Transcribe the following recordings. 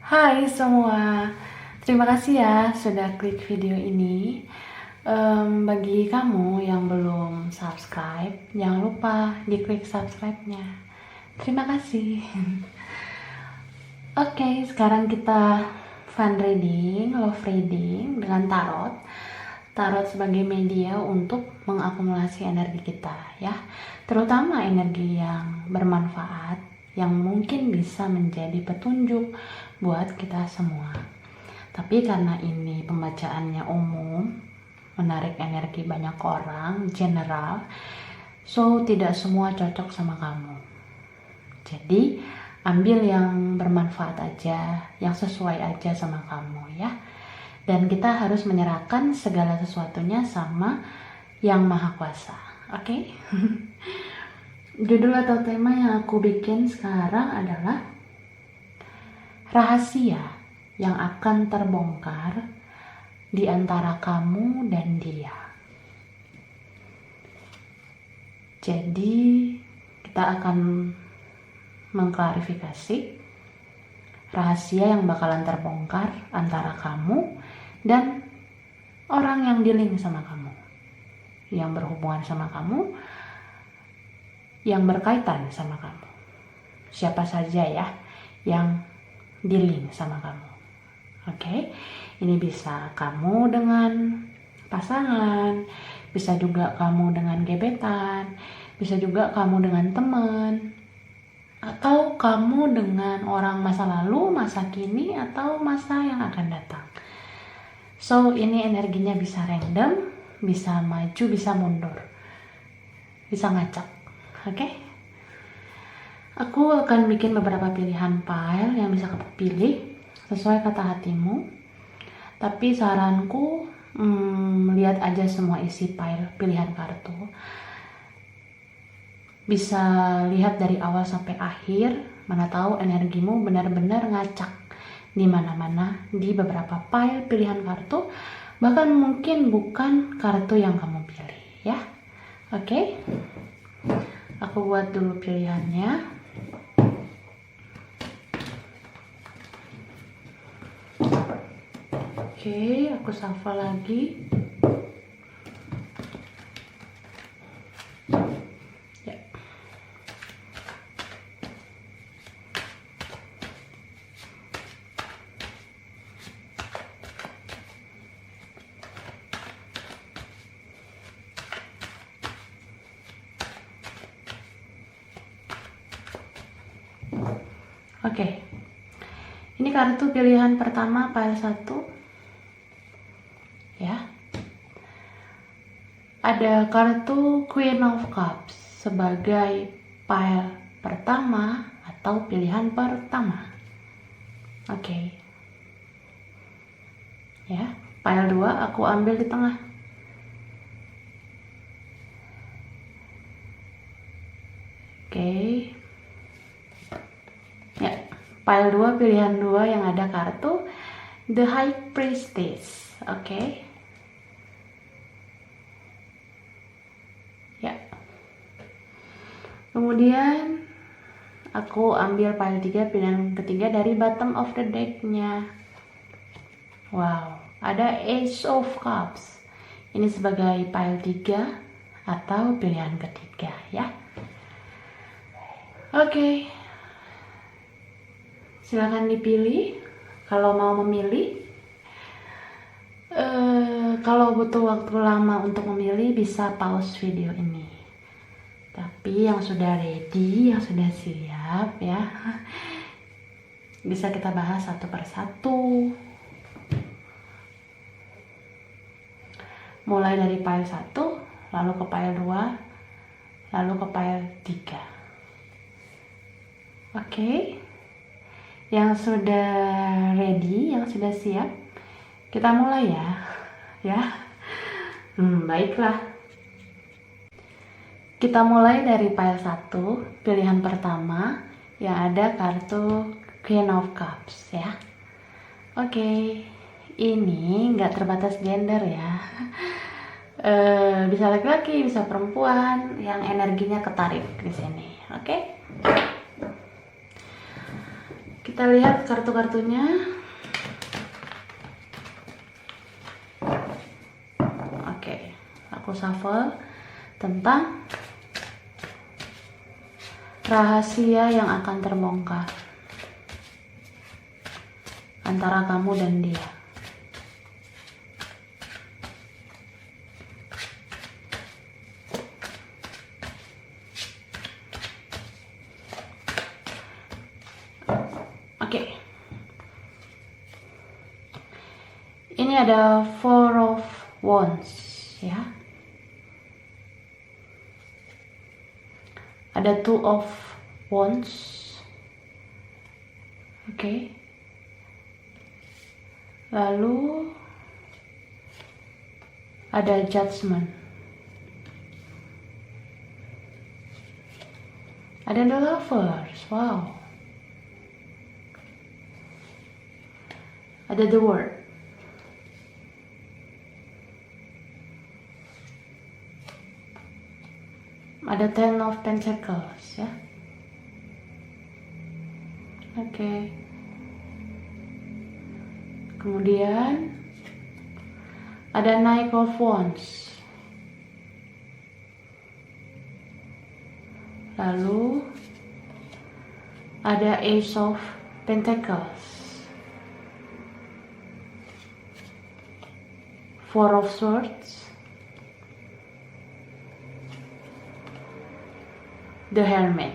Hai semua, terima kasih ya sudah klik video ini. Bagi kamu yang belum subscribe, jangan lupa diklik subscribe-nya. Terima kasih. Oke, sekarang kita fun reading, love reading dengan tarot. Tarot sebagai media untuk mengakumulasi energi kita ya, terutama energi yang bermanfaat yang mungkin bisa menjadi petunjuk buat kita semua. Tapi karena ini pembacaannya umum, menarik energi banyak orang, general, so tidak semua cocok sama kamu. Jadi ambil yang bermanfaat aja, yang sesuai aja sama kamu ya. Dan kita harus menyerahkan segala sesuatunya sama Yang Maha Kuasa. Oke? Judul atau tema yang aku bikin sekarang adalah rahasia yang akan terbongkar di antara kamu dan dia. Jadi kita akan mengklarifikasi rahasia yang bakalan terbongkar antara kamu dan orang yang dealing sama kamu, yang berhubungan sama kamu, yang berkaitan sama kamu. Siapa saja ya yang dealing sama kamu. Oke, ini bisa kamu dengan pasangan, bisa juga kamu dengan gebetan, bisa juga kamu dengan teman, atau kamu dengan orang masa lalu, masa kini, atau masa yang akan datang. So, ini energinya bisa random, bisa maju, bisa mundur, bisa ngacak. Oke? Aku akan bikin beberapa pilihan pile yang bisa kamu pilih sesuai kata hatimu. Tapi saranku, lihat aja semua isi pile pilihan kartu. Bisa lihat dari awal sampai akhir, mana tahu energimu benar-benar ngacak di mana-mana di beberapa pile pilihan kartu, bahkan mungkin bukan kartu yang kamu pilih ya. Oke? Aku buat dulu pilihannya. Oke, aku shuffle lagi. Ya. Oke. Ini kartu pilihan pertama pile 1. Ya. Ada kartu Queen of Cups sebagai pile pertama atau pilihan pertama. Oke. Ya, pile 2 aku ambil di tengah. Oke. Ya, pile 2 pilihan 2 yang ada kartu The High Priestess. Oke. Ya. Kemudian aku ambil pile 3 pilihan ketiga dari bottom of the deck-nya. Wow, ada Ace of Cups. Ini sebagai pile 3 atau pilihan ketiga ya. Oke. Silakan dipilih kalau mau memilih. Kalau butuh waktu lama untuk memilih, bisa pause video ini. Tapi yang sudah ready, yang sudah siap ya, bisa kita bahas satu persatu. Mulai dari pile 1, lalu ke pile 2, lalu ke pile 3. Oke. Yang sudah ready, yang sudah siap, kita mulai ya. Ya. Baiklah. Kita mulai dari pile 1, pilihan pertama yang ada kartu Queen of Cups ya. Oke. Ini nggak terbatas gender ya. Bisa laki-laki, bisa perempuan yang energinya ketarik di sini. Oke. Kita Kita lihat kartu-kartunya. Oke, aku shuffle tentang rahasia yang akan terbongkar antara kamu dan dia. Oke. Ini ada Four of Wands, ya. Ada Two of Wands. Oke. Lalu ada Judgment. Ada The Lovers. Wow. Ada The World. Ada Ten of Pentacles, ya. Oke. Kemudian ada Knight of Wands. Lalu ada Ace of Pentacles. Four of Swords. The Hermit.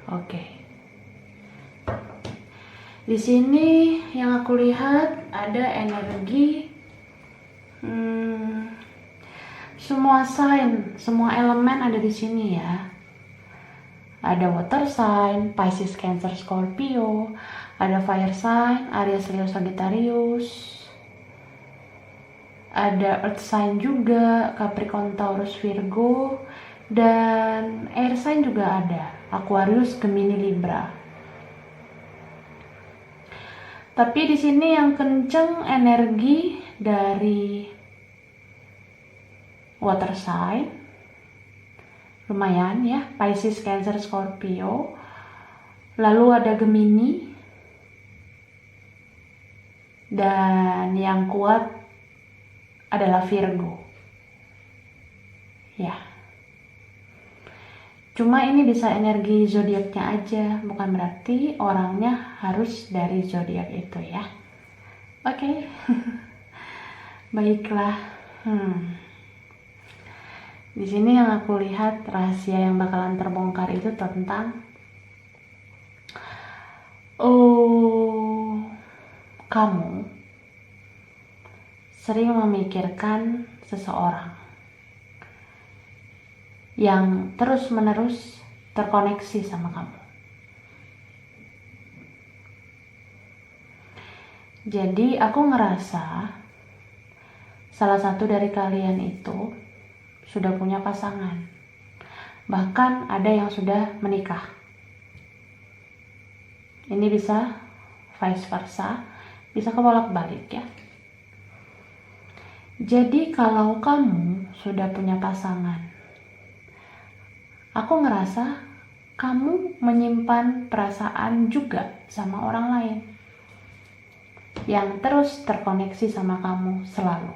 Oke. Di sini yang aku lihat ada energi semua sign, semua elemen ada di sini ya. Ada water sign, Pisces, Cancer, Scorpio, ada fire sign, Aries, Leo, Sagittarius. Ada earth sign juga, Capricorn, Taurus, Virgo, dan air sign juga ada, Aquarius, Gemini, Libra. Tapi di sini yang kenceng energi dari water sign, lumayan ya, Pisces, Cancer, Scorpio. Lalu ada Gemini, dan yang kuat adalah Virgo. Ya. Cuma ini bisa energi zodiaknya aja, bukan berarti orangnya harus dari zodiak itu ya. Oke. Baiklah. Di sini yang aku lihat rahasia yang bakalan terbongkar itu tentang kamu sering memikirkan seseorang yang terus-menerus terkoneksi sama kamu. Jadi aku ngerasa salah satu dari kalian itu sudah punya pasangan. Bahkan ada yang sudah menikah. Ini bisa vice versa, bisa kebolak-balik ya. Jadi kalau kamu sudah punya pasangan, aku ngerasa kamu menyimpan perasaan juga sama orang lain yang terus terkoneksi sama kamu selalu.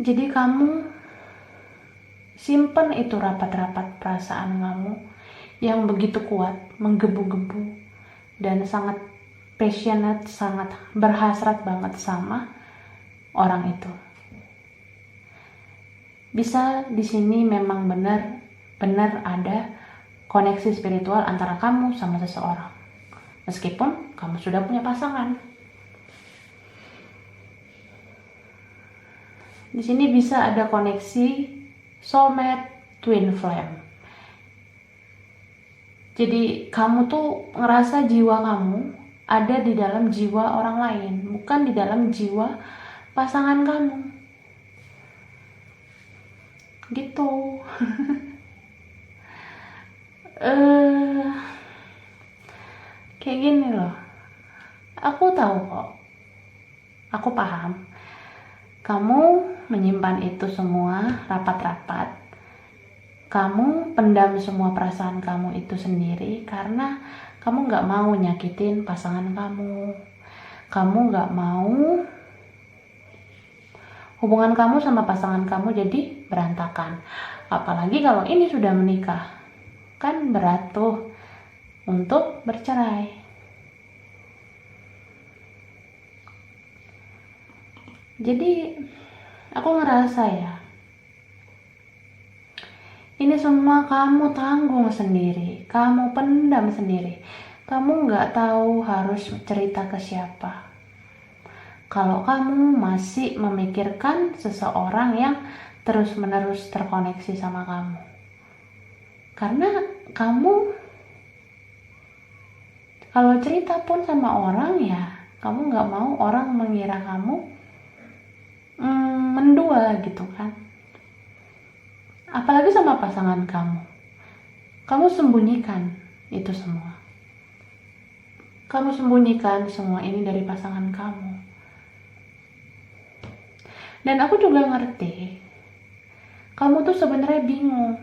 Jadi kamu simpen itu rapat-rapat perasaan kamu yang begitu kuat, menggebu-gebu, dan sangat passionate, sangat berhasrat banget sama orang itu. Bisa di sini memang benar ada koneksi spiritual antara kamu sama seseorang, meskipun kamu sudah punya pasangan. Di sini bisa ada koneksi soulmate, twin flame. Jadi kamu tuh ngerasa jiwa kamu ada di dalam jiwa orang lain, bukan di dalam jiwa pasangan kamu. Gitu. Kayak gini loh. Aku tahu kok. Aku paham. Kamu menyimpan itu semua rapat-rapat. Kamu pendam semua perasaan kamu itu sendiri karena kamu gak mau nyakitin pasangan kamu. Kamu gak mau hubungan kamu sama pasangan kamu jadi berantakan. Apalagi kalau ini sudah menikah. Kan berat tuh untuk bercerai. Jadi aku ngerasa ya, ini semua kamu tanggung sendiri, kamu pendam sendiri. Kamu gak tahu harus cerita ke siapa. Kalau kamu masih memikirkan seseorang yang terus-menerus terkoneksi sama kamu. Karena kamu kalau cerita pun sama orang ya, kamu gak mau orang mengira kamu mendua gitu kan. Apalagi sama pasangan kamu. Kamu sembunyikan itu semua. Kamu sembunyikan semua ini dari pasangan kamu. Dan aku juga ngerti, kamu tuh sebenarnya bingung.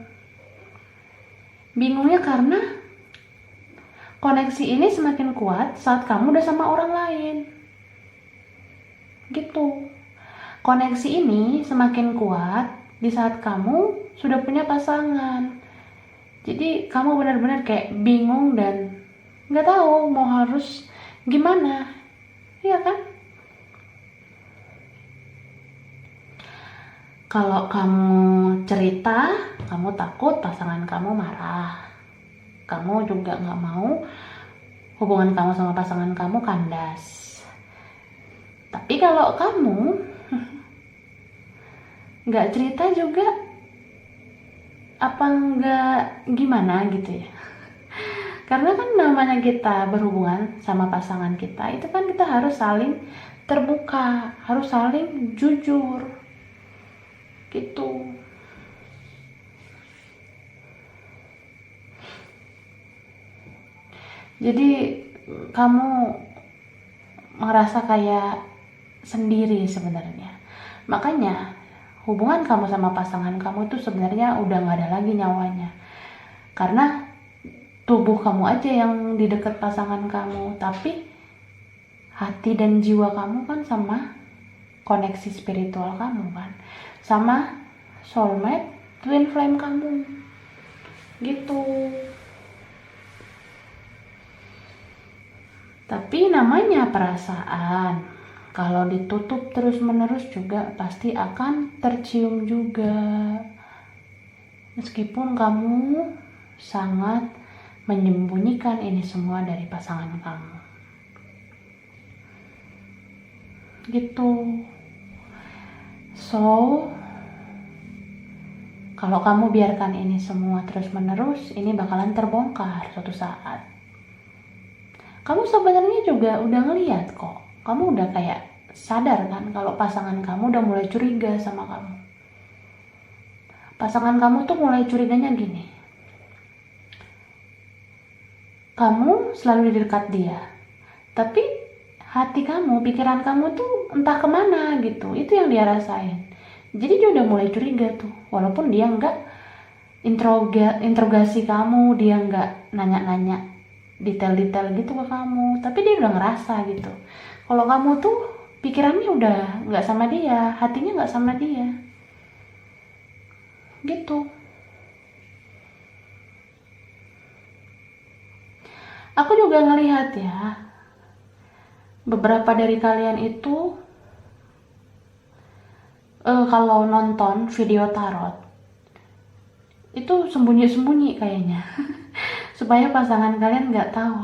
Bingungnya karena koneksi ini semakin kuat saat kamu udah sama orang lain. Gitu. Koneksi ini semakin kuat di saat kamu sudah punya pasangan. Jadi kamu benar-benar kayak bingung dan gak tahu mau harus gimana. Iya kan? Kalau kamu cerita, kamu takut pasangan kamu marah. Kamu juga gak mau hubungan kamu sama pasangan kamu kandas. Tapi kalau kamu gak cerita juga, apa gak gimana gitu ya. Karena kan namanya kita berhubungan sama pasangan kita, itu kan kita harus saling terbuka, harus saling jujur gitu. Jadi kamu merasa kayak sendiri sebenarnya. Makanya hubungan kamu sama pasangan kamu itu sebenarnya udah gak ada lagi nyawanya. Karena tubuh kamu aja yang di dekat pasangan kamu, tapi hati dan jiwa kamu kan sama koneksi spiritual kamu kan, sama soulmate twin flame kamu gitu. Tapi namanya perasaan, kalau ditutup terus-menerus juga pasti akan tercium juga. Meskipun kamu sangat menyembunyikan ini semua dari pasangan kamu. Gitu. So, kalau kamu biarkan ini semua terus-menerus, ini bakalan terbongkar suatu saat. Kamu sebenarnya juga udah ngeliat kok. Kamu udah kayak sadar kan kalau pasangan kamu udah mulai curiga sama kamu. Pasangan kamu tuh mulai curiganya gini. Kamu selalu di dekat dia, tapi hati kamu, pikiran kamu tuh entah kemana gitu. Itu yang dia rasain. Jadi dia udah mulai curiga tuh. Walaupun dia nggak interogasi kamu, dia nggak nanya-nanya detail-detail gitu ke kamu, tapi dia udah ngerasa gitu. Kalau kamu tuh pikirannya udah nggak sama dia, hatinya nggak sama dia, gitu. Aku juga ngelihat ya, beberapa dari kalian itu kalau nonton video tarot itu sembunyi-sembunyi kayaknya supaya pasangan kalian nggak tahu.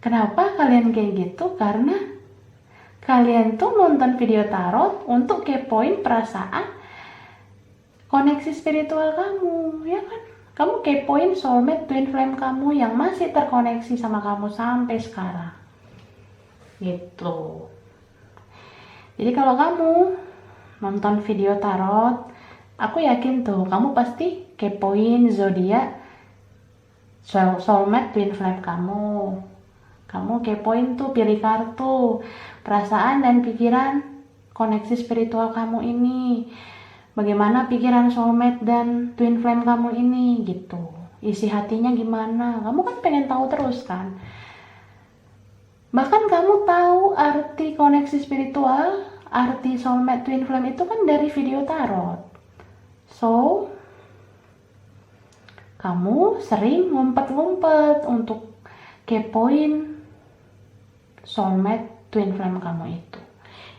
Kenapa kalian kayak gitu? Karena kalian tuh nonton video tarot untuk kepoin perasaan koneksi spiritual kamu, ya kan? Kamu kepoin soulmate twin flame kamu yang masih terkoneksi sama kamu sampai sekarang. Gitu. Jadi kalau kamu nonton video tarot, aku yakin tuh kamu pasti kepoin zodiak soulmate twin flame kamu. Kamu kepoin tuh, pilih kartu perasaan dan pikiran koneksi spiritual kamu ini, bagaimana pikiran soulmate dan twin flame kamu ini gitu, isi hatinya gimana. Kamu kan pengen tahu terus kan. Bahkan kamu tahu arti koneksi spiritual, arti soulmate twin flame itu kan dari video tarot. So kamu sering ngumpet-ngumpet untuk kepoin soulmate twin flame kamu itu,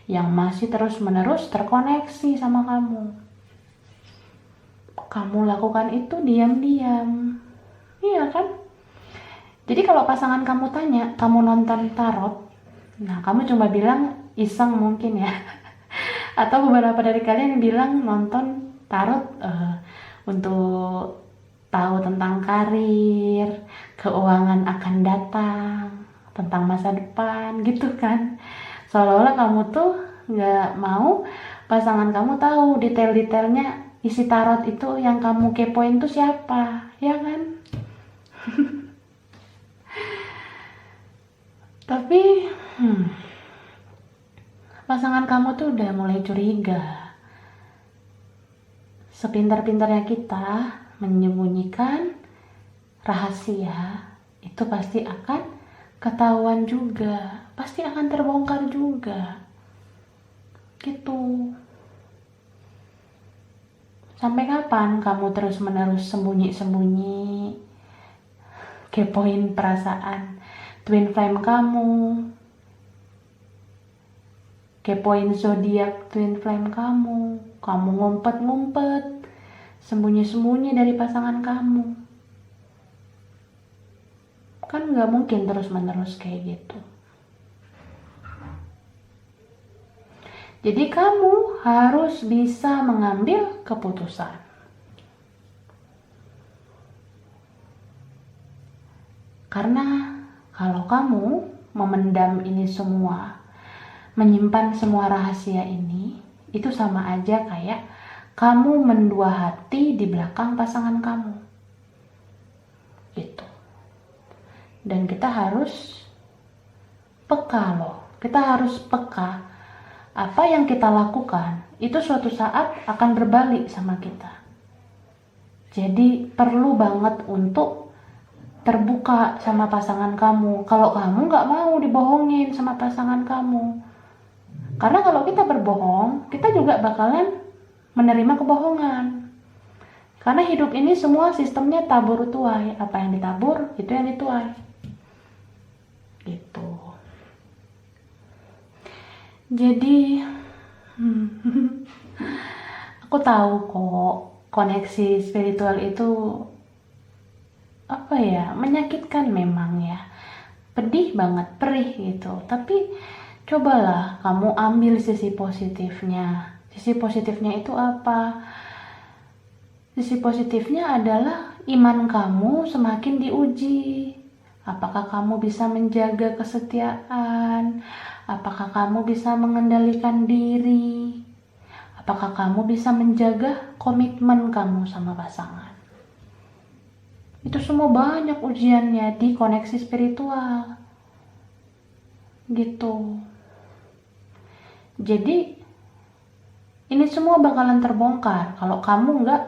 yang masih terus-menerus terkoneksi sama kamu. Kamu lakukan itu diam-diam. Iya kan? Jadi kalau pasangan kamu tanya, kamu nonton tarot, nah kamu cuma bilang iseng mungkin ya. Atau beberapa dari kalian bilang nonton tarot untuk tahu tentang karir, keuangan akan datang, tentang masa depan gitu kan. Seolah-olah kamu tuh gak mau pasangan kamu tahu detail-detailnya isi tarot itu, yang kamu kepoin tuh siapa, ya kan? Tapi pasangan kamu tuh udah mulai curiga. Sepintar-pintarnya kita menyembunyikan rahasia, itu pasti akan ketahuan juga, pasti akan terbongkar juga gitu. Sampai kapan kamu terus-menerus sembunyi-sembunyi, kepoin perasaan twin flame kamu, kepoin zodiak twin flame kamu ngumpet-ngumpet, sembunyi-sembunyi dari pasangan kamu. Kan gak mungkin terus-menerus kayak gitu. Jadi kamu harus bisa mengambil keputusan. Karena kalau kamu memendam ini semua, menyimpan semua rahasia ini, itu sama aja kayak kamu mendua hati di belakang pasangan kamu. Gitu. Dan kita harus peka loh. Kita harus peka. Apa yang kita lakukan itu suatu saat akan berbalik sama kita. Jadi perlu banget untuk terbuka sama pasangan kamu. Kalau kamu gak mau dibohongin sama pasangan kamu. Karena kalau kita berbohong, kita juga bakalan menerima kebohongan. Karena hidup ini semua sistemnya tabur tuai. Apa yang ditabur, itu yang dituai. Gitu. Jadi aku tahu kok koneksi spiritual itu apa ya, menyakitkan memang ya, pedih banget, perih gitu. Tapi cobalah kamu ambil sisi positifnya. Sisi positifnya itu apa? Sisi positifnya adalah iman kamu semakin diuji. Apakah kamu bisa menjaga kesetiaan? Apakah kamu bisa mengendalikan diri? Apakah kamu bisa menjaga komitmen kamu sama pasangan? Itu semua banyak ujiannya di koneksi spiritual. Gitu. Jadi ini semua bakalan terbongkar kalau kamu nggak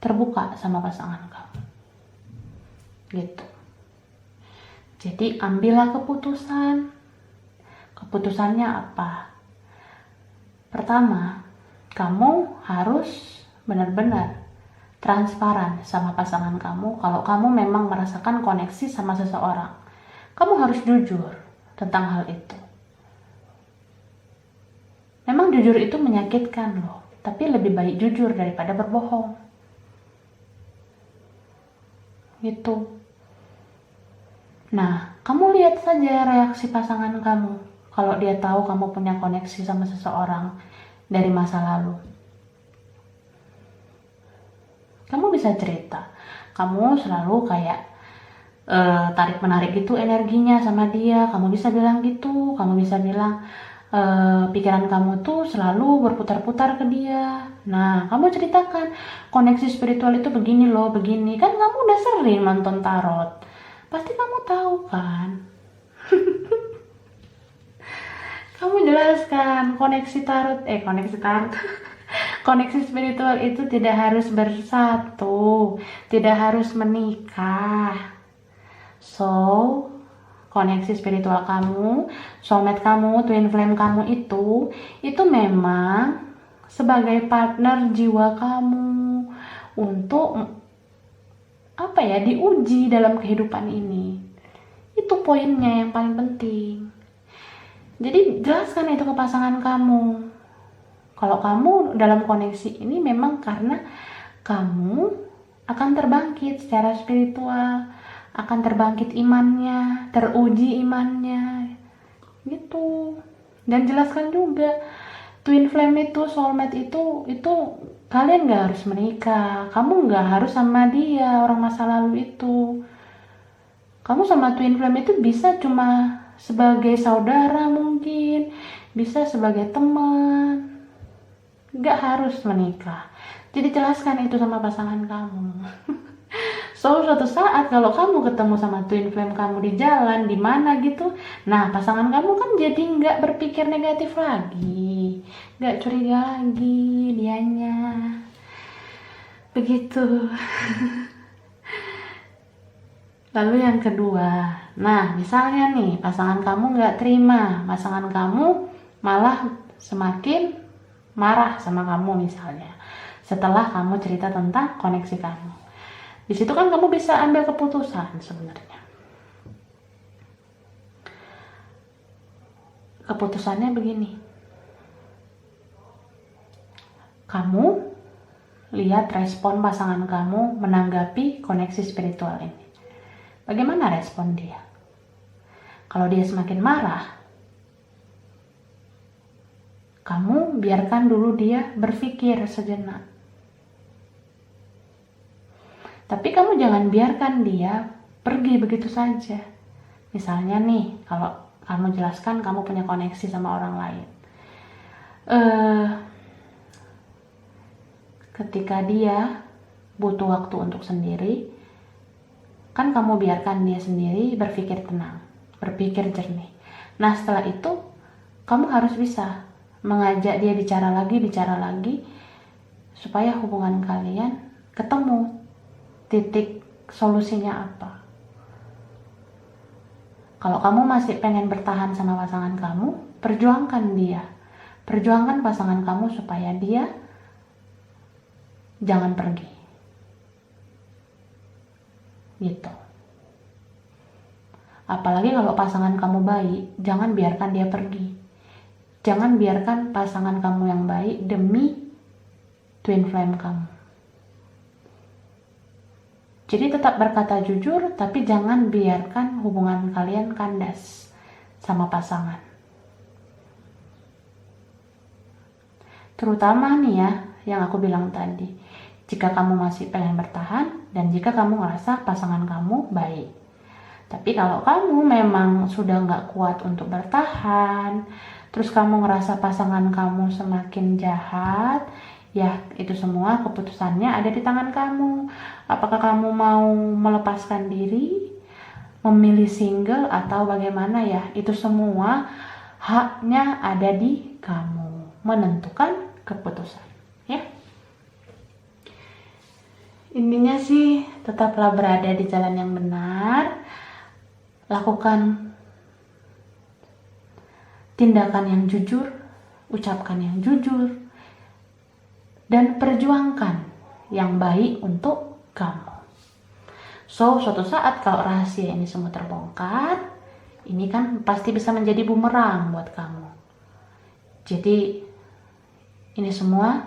terbuka sama pasangan kamu. Gitu. Jadi ambillah keputusan. Keputusannya apa? Pertama, kamu harus benar-benar transparan sama pasangan kamu. Kalau kamu memang merasakan koneksi sama seseorang, kamu harus jujur tentang hal itu. Memang jujur itu menyakitkan loh, tapi lebih baik jujur daripada berbohong. Gitu. Nah, kamu lihat saja reaksi pasangan kamu kalau dia tahu kamu punya koneksi sama seseorang dari masa lalu. Kamu bisa cerita, kamu selalu kayak tarik-menarik gitu energinya sama dia. Kamu bisa bilang gitu, kamu bisa bilang pikiran kamu tuh selalu berputar-putar ke dia. Nah, kamu ceritakan koneksi spiritual itu begini loh, begini. Kan kamu udah sering nonton tarot. Pasti kamu tahu kan? Kamu jelaskan koneksi tarot koneksi spiritual itu tidak harus bersatu, tidak harus menikah. So, koneksi spiritual kamu, soulmate kamu, twin flame kamu itu memang sebagai partner jiwa kamu untuk diuji dalam kehidupan ini. Itu poinnya yang paling penting. Jadi jelaskan itu ke pasangan kamu. Kalau kamu dalam koneksi ini memang karena kamu akan terbangkit secara spiritual, akan terbangkit imannya, teruji imannya, gitu. Dan jelaskan juga twin flame itu, soulmate itu kalian gak harus menikah. Kamu gak harus sama dia, orang masa lalu itu. Kamu sama twin flame itu bisa cuma sebagai saudara mungkin, bisa sebagai teman, gak harus menikah. Jadi jelaskan itu sama pasangan kamu. So, suatu saat kalau kamu ketemu sama twin flame kamu di jalan, di mana gitu, nah pasangan kamu kan jadi nggak berpikir negatif lagi, nggak curiga lagi dianya. Begitu. Lalu yang kedua, nah misalnya nih pasangan kamu nggak terima, pasangan kamu malah semakin marah sama kamu misalnya, setelah kamu cerita tentang koneksi kamu. Di situ kan kamu bisa ambil keputusan sebenarnya. Keputusannya begini. Kamu lihat respon pasangan kamu menanggapi koneksi spiritual ini. Bagaimana respon dia? Kalau dia semakin marah, kamu biarkan dulu dia berpikir sejenak. Tapi kamu jangan biarkan dia pergi begitu saja. Misalnya nih, kalau kamu jelaskan kamu punya koneksi sama orang lain. Ketika dia butuh waktu untuk sendiri, kan kamu biarkan dia sendiri berpikir tenang, berpikir jernih. Nah setelah itu, kamu harus bisa mengajak dia bicara lagi, supaya hubungan kalian ketemu titik solusinya apa. Kalau kamu masih pengen bertahan sama pasangan kamu, perjuangkan dia. Perjuangkan pasangan kamu supaya dia jangan pergi. Gitu. Apalagi kalau pasangan kamu baik, jangan biarkan dia pergi. Jangan biarkan pasangan kamu yang baik demi twin flame kamu. Jadi tetap berkata jujur, tapi jangan biarkan hubungan kalian kandas sama pasangan. Terutama nih ya, yang aku bilang tadi. Jika kamu masih pengen bertahan, dan jika kamu ngerasa pasangan kamu baik. Tapi kalau kamu memang sudah nggak kuat untuk bertahan, terus kamu ngerasa pasangan kamu semakin jahat, ya itu semua keputusannya ada di tangan kamu. Apakah kamu mau melepaskan diri, memilih single atau bagaimana ya, itu semua haknya ada di kamu menentukan keputusan ya. Intinya sih tetaplah berada di jalan yang benar, lakukan tindakan yang jujur, ucapkan yang jujur, dan perjuangkan yang baik untuk kamu. So, suatu saat kalau rahasia ini semua terbongkar, ini kan pasti bisa menjadi bumerang buat kamu. Jadi, ini semua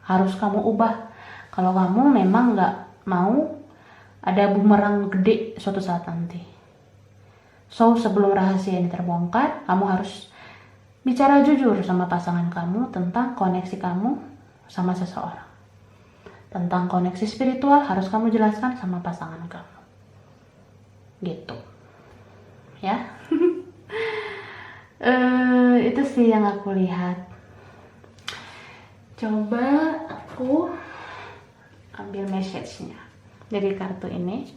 harus kamu ubah. Kalau kamu memang nggak mau ada bumerang gede suatu saat nanti. So, sebelum rahasia ini terbongkar, kamu harus bicara jujur sama pasangan kamu tentang koneksi kamu sama seseorang. Tentang koneksi spiritual harus kamu jelaskan sama pasangan kamu. Gitu. Ya. Itu sih yang aku lihat. Coba aku ambil message-nya dari kartu ini.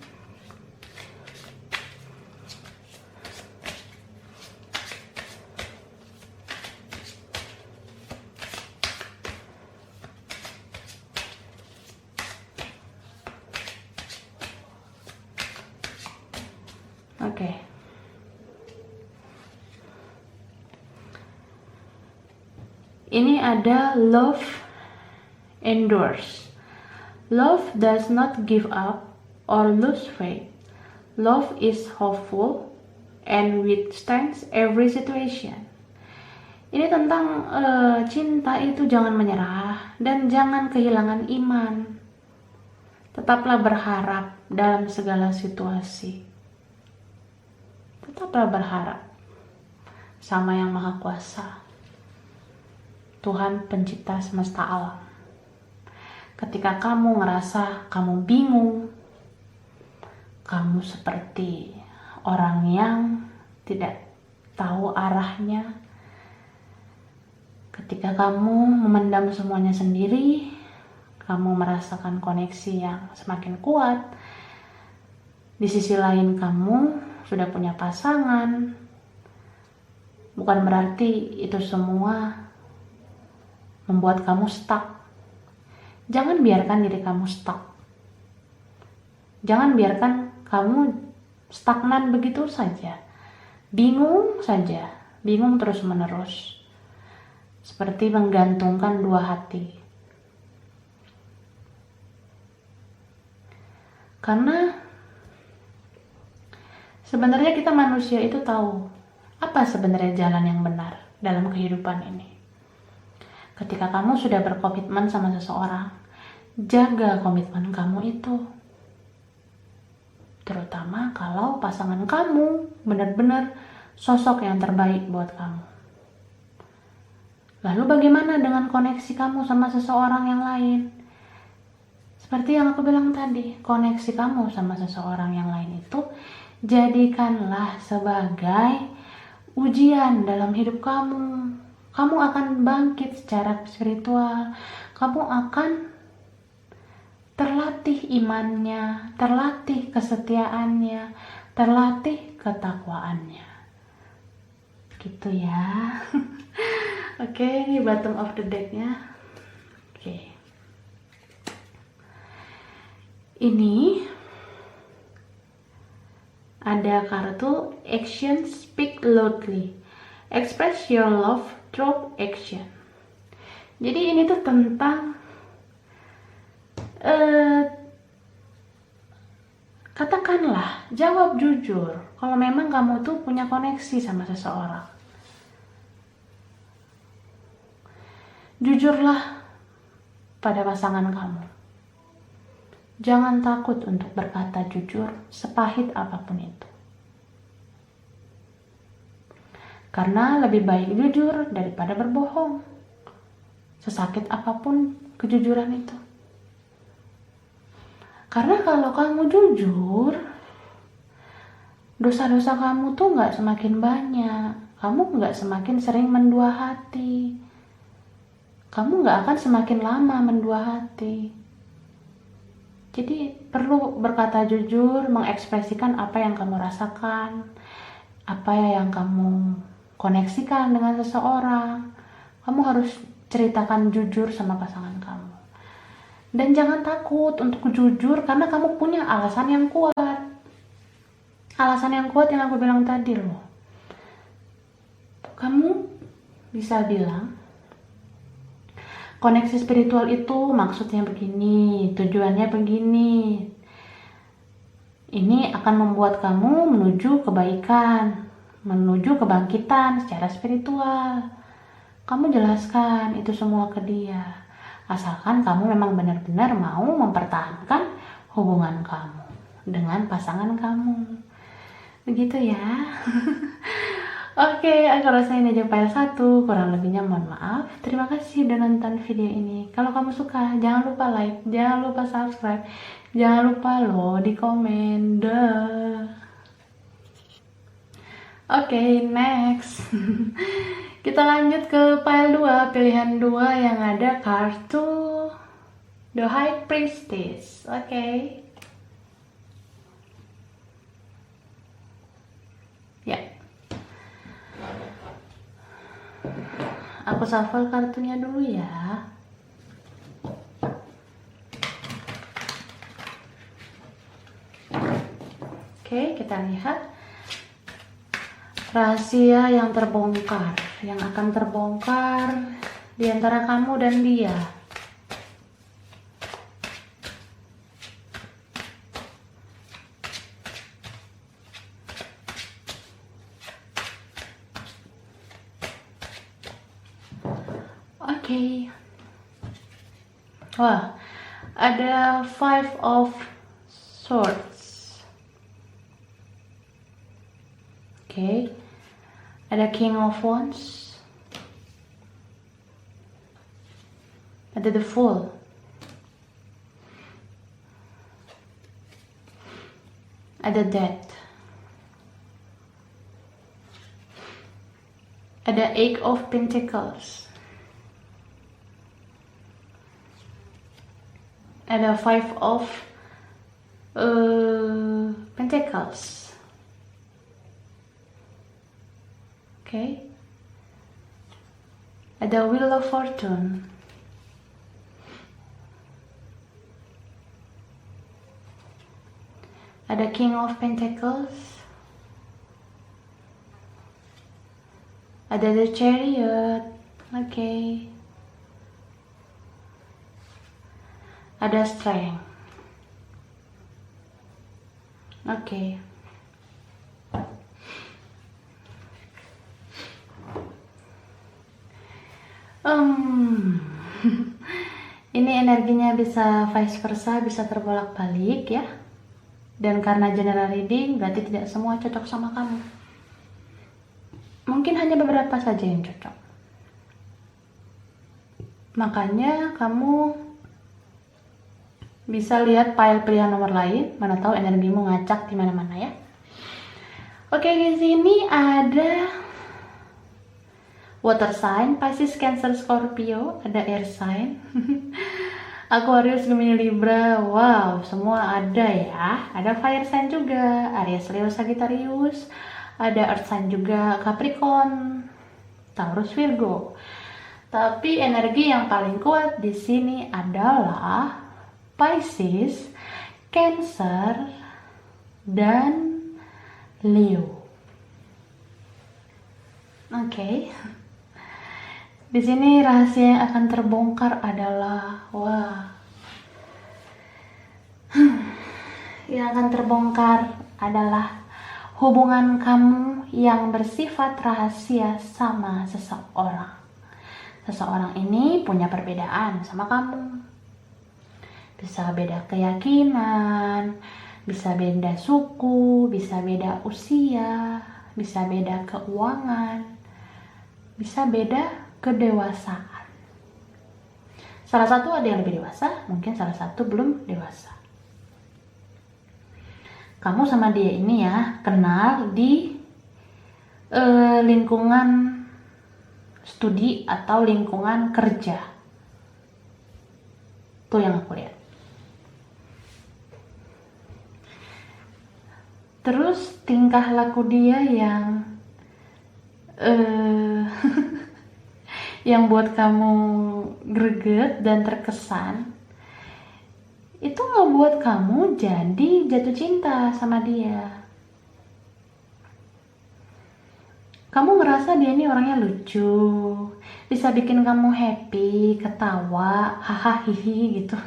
Oke. Ini ada love endures. Love does not give up or lose faith. Love is hopeful and withstands every situation. Ini tentang cinta itu jangan menyerah dan jangan kehilangan iman. Tetaplah berharap dalam segala situasi. Tetaplah berharap sama Yang Maha Kuasa, Tuhan pencipta semesta alam. Ketika kamu ngerasa kamu bingung, kamu seperti orang yang tidak tahu arahnya, ketika kamu memendam semuanya sendiri, kamu merasakan koneksi yang semakin kuat. Di sisi lain kamu sudah punya pasangan. Bukan berarti itu semua membuat kamu stuck. Jangan biarkan diri kamu stuck. Jangan biarkan kamu stagnan begitu saja. Bingung saja. Bingung terus menerus. Seperti menggantungkan dua hati. Karena sebenarnya kita manusia itu tahu apa sebenarnya jalan yang benar dalam kehidupan ini. Ketika kamu sudah berkomitmen sama seseorang, jaga komitmen kamu itu. Terutama kalau pasangan kamu benar-benar sosok yang terbaik buat kamu. Lalu bagaimana dengan koneksi kamu sama seseorang yang lain? Seperti yang aku bilang tadi, koneksi kamu sama seseorang yang lain itu jadikanlah sebagai ujian dalam hidup kamu. Kamu akan bangkit secara spiritual. Kamu akan terlatih imannya, terlatih kesetiaannya, terlatih ketakwaannya. Gitu ya. Oke, ini bottom of the deck-nya. Oke. Ini ada kartu action speak loudly. Express your love through action. Jadi ini tuh tentang katakanlah, jawab jujur kalau memang kamu tuh punya koneksi sama seseorang. Jujurlah pada pasangan kamu. Jangan takut untuk berkata jujur, sepahit apapun itu. Karena lebih baik jujur daripada berbohong. Sesakit apapun kejujuran itu. Karena kalau kamu jujur, dosa-dosa kamu tuh gak semakin banyak. Kamu gak semakin sering mendua hati. Kamu gak akan semakin lama mendua hati. Jadi perlu berkata jujur, mengekspresikan apa yang kamu rasakan, apa yang kamu koneksikan dengan seseorang. Kamu harus ceritakan jujur sama pasangan kamu. Dan jangan takut untuk jujur karena kamu punya alasan yang kuat. Alasan yang kuat yang aku bilang tadi loh. Kamu bisa bilang, koneksi spiritual itu maksudnya begini, tujuannya begini. Ini akan membuat kamu menuju kebaikan, menuju kebangkitan secara spiritual. Kamu jelaskan itu semua ke dia. Asalkan kamu memang benar-benar mau mempertahankan hubungan kamu dengan pasangan kamu. Begitu ya. Oke, aku rasa ini aja file 1, kurang lebihnya mohon maaf. Terima kasih udah nonton video ini. Kalau kamu suka, jangan lupa like, jangan lupa subscribe, jangan lupa loh di komen. Oke, next. Kita lanjut ke file 2, pilihan 2 yang ada kartu The High Priestess. Oke. Ya. Aku shuffle kartunya dulu ya. Oke, kita lihat rahasia yang terbongkar, yang akan terbongkar di antara kamu dan dia. Oke. Wah, ada Five of Swords. Oke. Ada King of Wands. Ada The Fool. Ada Death. Ada Eight of Pentacles. Ada Five of Pentacles. Okay. Ada Wheel of Fortune. Ada King of Pentacles. Ada The Chariot. Okay. Ada Strength. Okay. Ini energinya bisa vice versa, bisa terbolak-balik ya. Dan karena general reading, berarti tidak semua cocok sama kamu. Mungkin hanya beberapa saja yang cocok. Makanya kamu bisa lihat file pilihan nomor lain, mana tahu energimu ngacak di mana-mana ya. Oke, di sini ada water sign, Pisces, Cancer, Scorpio, ada air sign, Aquarius, Gemini, Libra. Wow, semua ada ya. Ada fire sign juga, Aries, Leo, Sagittarius. Ada earth sign juga, Capricorn, Taurus, Virgo. Tapi energi yang paling kuat di sini adalah Pisces, Cancer, dan Leo. Oke. Di sini rahasia yang akan terbongkar adalah yang akan terbongkar adalah hubungan kamu yang bersifat rahasia sama seseorang. Seseorang ini punya perbedaan sama kamu. Bisa beda keyakinan, bisa beda suku, bisa beda usia, bisa beda keuangan, bisa beda kedewasaan. Salah satu ada yang lebih dewasa, mungkin salah satu belum dewasa. Kamu sama dia ini ya kenal di lingkungan studi atau lingkungan kerja. Tuh yang aku lihat. Terus tingkah laku dia yang yang buat kamu greget dan terkesan, itu ngebuat kamu jadi jatuh cinta sama dia. Kamu ngerasa dia ini orangnya lucu, bisa bikin kamu happy, ketawa, hahaha hihi gitu.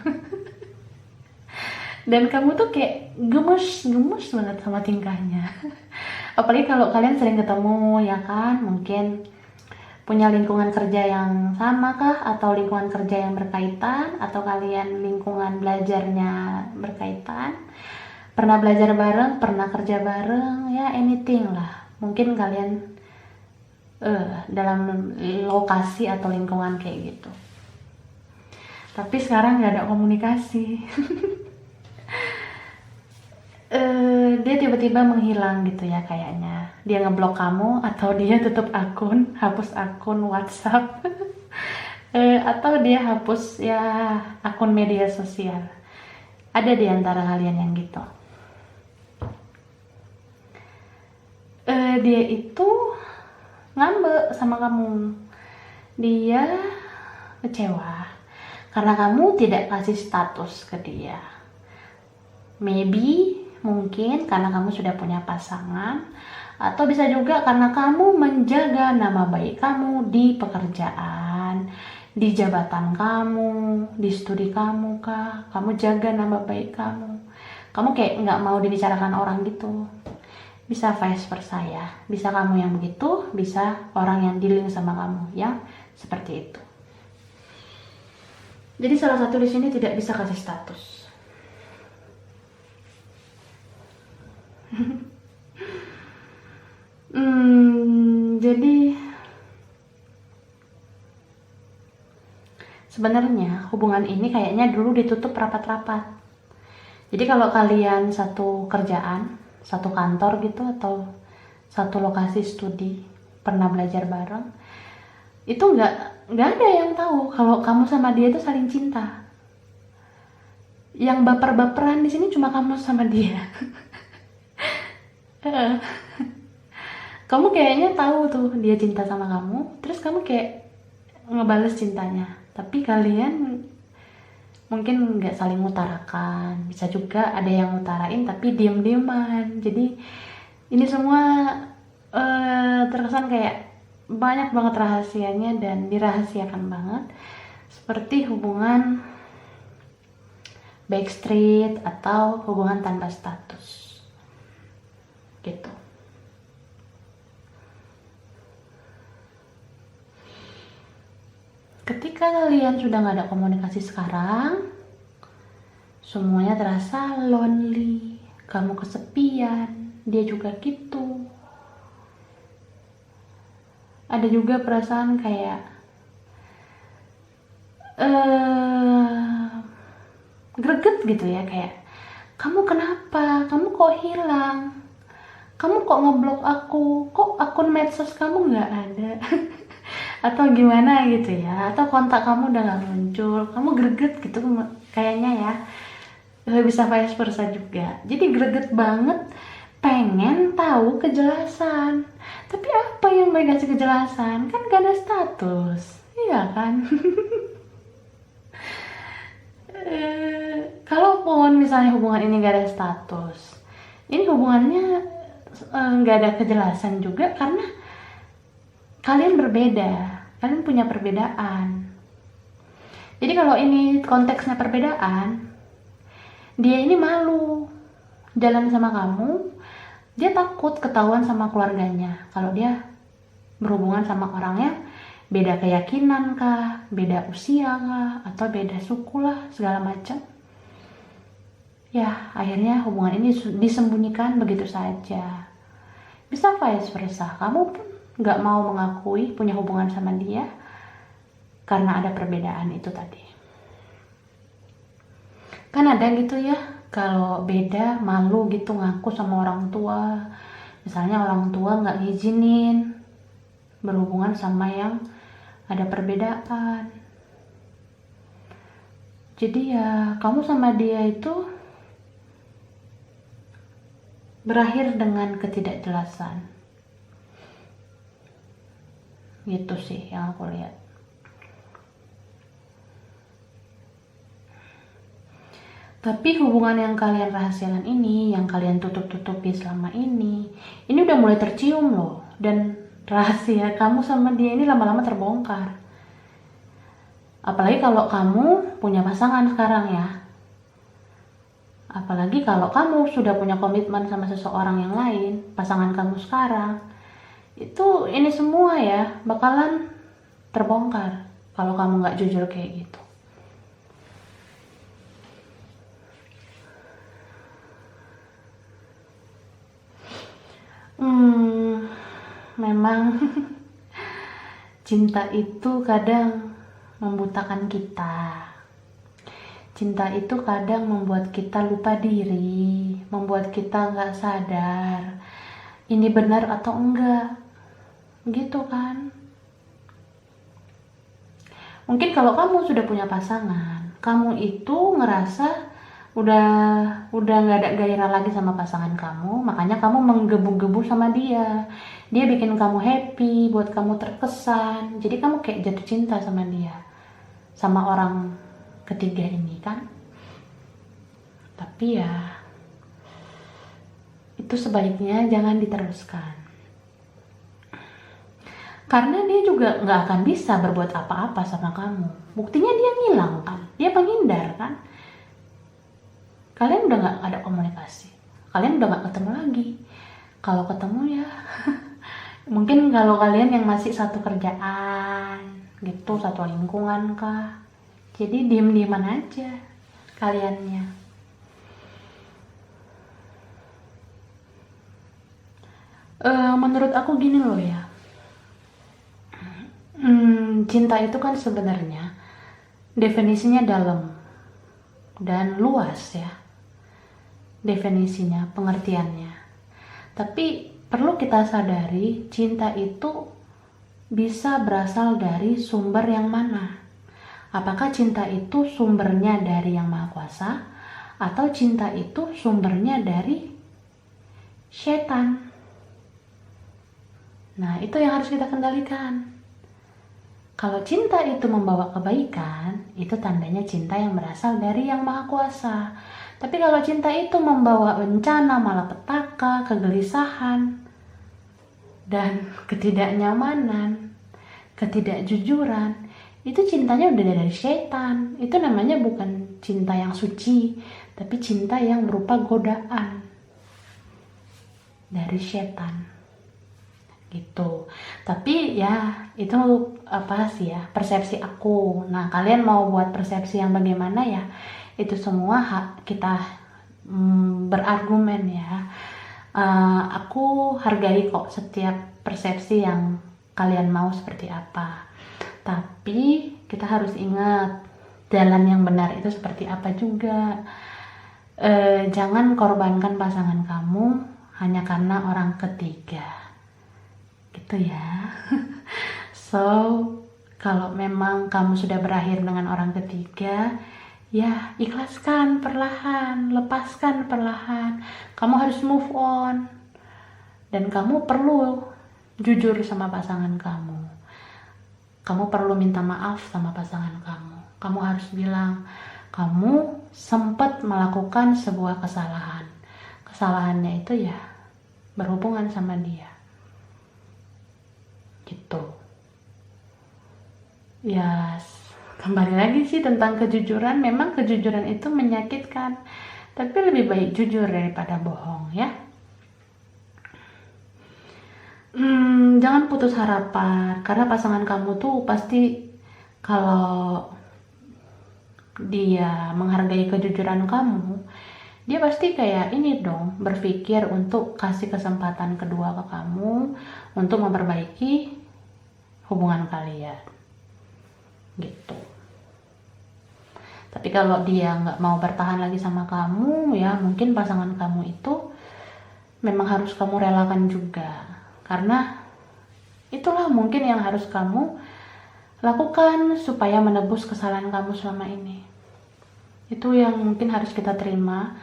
Dan kamu tuh kayak gemes banget sama tingkahnya. Apalagi kalau kalian sering ketemu ya kan, mungkin punya lingkungan kerja yang sama kah, atau lingkungan kerja yang berkaitan, atau kalian lingkungan belajarnya berkaitan, pernah belajar bareng, pernah kerja bareng, ya anything lah. Mungkin kalian dalam lokasi atau lingkungan kayak gitu. Tapi sekarang nggak ada komunikasi. Dia tiba-tiba menghilang gitu ya kayaknya. Dia ngeblok kamu, atau dia tutup akun, hapus akun WhatsApp, atau dia hapus ya akun media sosial. Ada di antara kalian yang gitu. Dia itu ngambek sama kamu. Dia kecewa karena kamu tidak kasih status ke dia. Maybe mungkin karena kamu sudah punya pasangan, Atau bisa juga karena kamu menjaga nama baik kamu di pekerjaan, di jabatan kamu, di studi kamu kah, kamu jaga nama baik kamu. Kamu kayak nggak mau dibicarakan orang gitu. Bisa vice versa ya, bisa kamu yang begitu, bisa orang yang dealing sama kamu yang seperti itu. Jadi salah satu di sini tidak bisa kasih status. Jadi sebenarnya hubungan ini kayaknya dulu ditutup rapat-rapat. Jadi kalau kalian satu kerjaan, satu kantor gitu, atau satu lokasi studi, pernah belajar bareng, itu nggak ada yang tahu kalau kamu sama dia itu saling cinta. Yang baper-baperan di sini cuma kamu sama dia. Kamu kayaknya tahu tuh dia cinta sama kamu, terus kamu kayak ngebales cintanya, tapi kalian mungkin nggak saling mengutarakan. Bisa juga ada yang ngutarain tapi diem-dieman. Jadi ini semua terkesan kayak banyak banget rahasianya dan dirahasiakan banget, seperti hubungan backstreet atau hubungan tanpa status gitu. Ketika kalian sudah nggak ada komunikasi sekarang, semuanya terasa lonely, kamu kesepian, dia juga gitu. Ada juga perasaan kayak greget gitu ya, kayak kamu kenapa, kamu kok hilang, kamu kok ngeblok aku, kok akun medsos kamu nggak ada. Atau gimana gitu ya, atau kontak kamu udah nggak muncul, kamu greget gitu kayaknya ya. Bisa vice versa juga. Jadi greget banget, pengen tahu kejelasan, tapi apa yang mau kasih kejelasan, kan gak ada status, iya kan? Kalaupun misalnya hubungan ini gak ada status, ini hubungannya gak ada kejelasan juga karena kalian berbeda, kalian punya perbedaan. Jadi kalau ini konteksnya perbedaan, dia ini malu jalan sama kamu, dia takut ketahuan sama keluarganya kalau dia berhubungan sama orang yang beda keyakinan kah, beda usia kah, atau beda suku lah, segala macam. Ya, akhirnya hubungan ini disembunyikan begitu saja. Bisa vice versa, kamu pun gak mau mengakui punya hubungan sama dia karena ada perbedaan itu tadi. Kan ada gitu ya, kalau beda malu gitu ngaku sama orang tua. Misalnya orang tua gak ngizinin berhubungan sama yang ada perbedaan. Jadi ya kamu sama dia itu berakhir dengan ketidakjelasan. Gitu sih yang aku lihat. Tapi hubungan yang kalian rahasiakan ini, yang kalian tutup-tutupi selama ini udah mulai tercium loh. Dan rahasia kamu sama dia ini lama-lama terbongkar. Apalagi kalau kamu punya pasangan sekarang ya. Apalagi kalau kamu sudah punya komitmen sama seseorang yang lain, pasangan kamu sekarang. Itu ini semua ya bakalan terbongkar kalau kamu gak jujur kayak gitu. Memang cinta itu kadang membutakan kita. Cinta itu kadang membuat kita lupa diri, membuat kita gak sadar ini benar atau enggak, gitu kan. Mungkin kalau kamu sudah punya pasangan, kamu itu ngerasa udah nggak ada gairah lagi sama pasangan kamu, makanya kamu menggebu-gebu sama dia bikin kamu happy, buat kamu terkesan, jadi kamu kayak jatuh cinta sama dia, sama orang ketiga ini kan. Tapi ya itu sebaiknya jangan diteruskan. Karena dia juga nggak akan bisa berbuat apa-apa sama kamu. Buktinya dia ngilang kan, dia menghindar kan. Kalian udah nggak ada komunikasi, kalian udah nggak ketemu lagi. Kalau ketemu ya mungkin kalau kalian yang masih satu kerjaan gitu, satu lingkungan kah, jadi diem-dieman aja kaliannya. Menurut aku gini loh ya, cinta itu kan sebenarnya definisinya dalam dan luas ya, definisinya, pengertiannya. Tapi perlu kita sadari, cinta itu bisa berasal dari sumber yang mana. Apakah cinta itu sumbernya dari Yang Maha Kuasa, atau cinta itu sumbernya dari setan? Nah, itu yang harus kita kendalikan. Kalau cinta itu membawa kebaikan, itu tandanya cinta yang berasal dari Yang Maha Kuasa. Tapi kalau cinta itu membawa bencana, malapetaka, kegelisahan, dan ketidaknyamanan, ketidakjujuran, itu cintanya udah dari setan. Itu namanya bukan cinta yang suci, tapi cinta yang berupa godaan dari setan gitu. Tapi ya itu apa sih ya, persepsi aku. Nah, kalian mau buat persepsi yang bagaimana ya, itu semua hak kita berargumen ya. Aku hargai kok setiap persepsi yang kalian mau seperti apa. Tapi kita harus ingat jalan yang benar itu seperti apa juga. Jangan korbankan pasangan kamu hanya karena orang ketiga gitu ya. So, kalau memang kamu sudah berakhir dengan orang ketiga, ya ikhlaskan perlahan, lepaskan perlahan. Kamu harus move on, dan kamu perlu jujur sama pasangan kamu. Kamu perlu minta maaf sama pasangan kamu. Kamu harus bilang kamu sempat melakukan sebuah kesalahan. Kesalahannya itu ya berhubungan sama dia gitu. Ya, kembali lagi sih tentang kejujuran. Memang kejujuran itu menyakitkan, tapi lebih baik jujur daripada bohong ya. Jangan putus harapan, karena pasangan kamu tuh pasti, kalau dia menghargai kejujuran kamu, dia pasti kayak ini dong, berpikir untuk kasih kesempatan kedua ke kamu untuk memperbaiki hubungan kalian gitu. Tapi kalau dia nggak mau bertahan lagi sama kamu, ya mungkin pasangan kamu itu memang harus kamu relakan juga, karena itulah mungkin yang harus kamu lakukan supaya menebus kesalahan kamu selama ini. Itu yang mungkin harus kita terima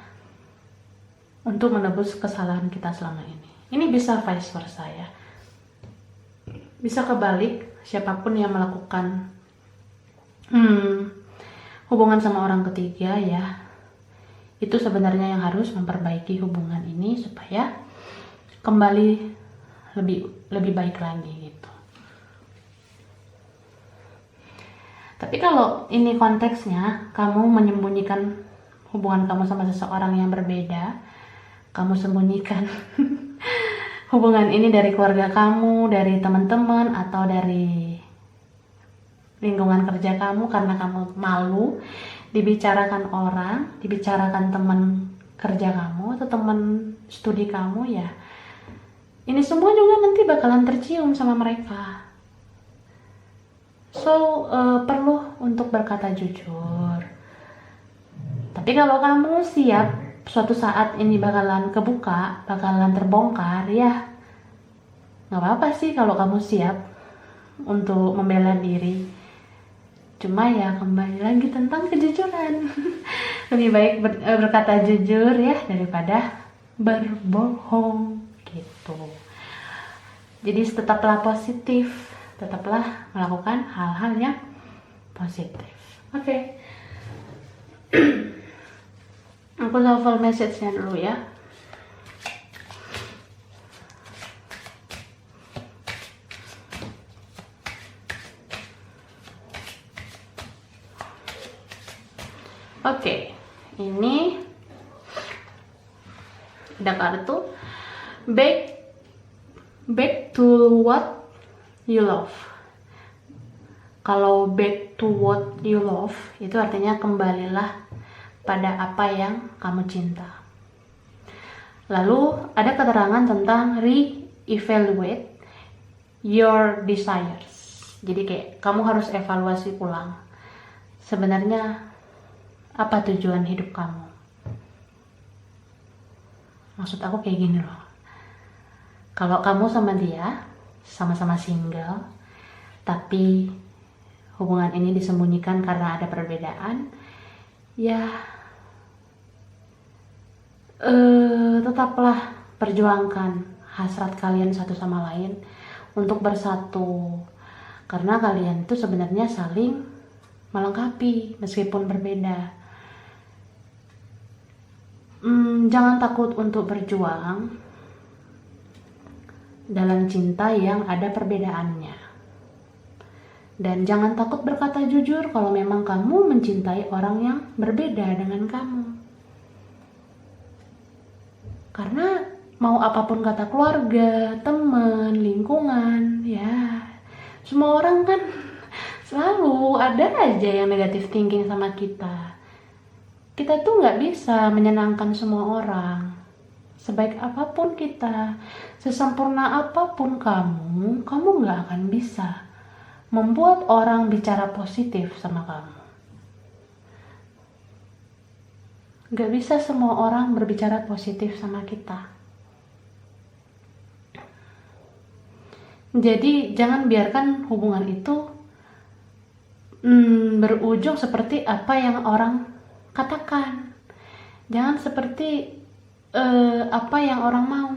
untuk menebus kesalahan kita selama ini. Ini bisa vice versa ya, bisa kebalik. Siapapun yang melakukan hubungan sama orang ketiga ya, itu sebenarnya yang harus memperbaiki hubungan ini supaya kembali lebih baik lagi gitu. Tapi kalau ini konteksnya kamu menyembunyikan hubungan kamu sama seseorang yang berbeda, kamu sembunyikan hubungan ini dari keluarga kamu, dari teman-teman, atau dari lingkungan kerja kamu karena kamu malu dibicarakan orang, dibicarakan teman kerja kamu atau teman studi kamu ya. Ini semua juga nanti bakalan tercium sama mereka. So, perlu untuk berkata jujur. Tapi kalau kamu siap suatu saat ini bakalan kebuka, bakalan terbongkar, ya nggak apa-apa sih kalau kamu siap untuk membela diri. Cuma ya kembali lagi tentang kejujuran. Lebih baik berkata jujur ya daripada berbohong gitu. Jadi tetaplah positif, tetaplah melakukan hal-hal yang positif. Oke. Aku shuffle message-nya dulu ya. Ada kartu back to what you love. Kalau back to what you love itu artinya kembalilah pada apa yang kamu cinta. Lalu ada keterangan tentang re-evaluate your desires. Jadi kayak kamu harus evaluasi ulang. Sebenarnya apa tujuan hidup kamu? Maksud aku kayak gini loh. Kalau kamu sama dia sama-sama single, tapi hubungan ini disembunyikan karena ada perbedaan, ya tetaplah perjuangkan hasrat kalian satu sama lain untuk bersatu. Karena kalian itu sebenarnya saling melengkapi meskipun berbeda. Jangan takut untuk berjuang dalam cinta yang ada perbedaannya. Dan jangan takut berkata jujur kalau memang kamu mencintai orang yang berbeda dengan kamu. Karena mau apapun kata keluarga, teman, lingkungan, ya semua orang kan selalu ada aja yang negatif thinking sama kita. Kita tuh nggak bisa menyenangkan semua orang. Sebaik apapun kita, sesempurna apapun kamu nggak akan bisa membuat orang bicara positif sama kamu. Nggak bisa semua orang berbicara positif sama kita. Jadi jangan biarkan hubungan itu berujung seperti apa yang orang katakan. Jangan seperti apa yang orang mau.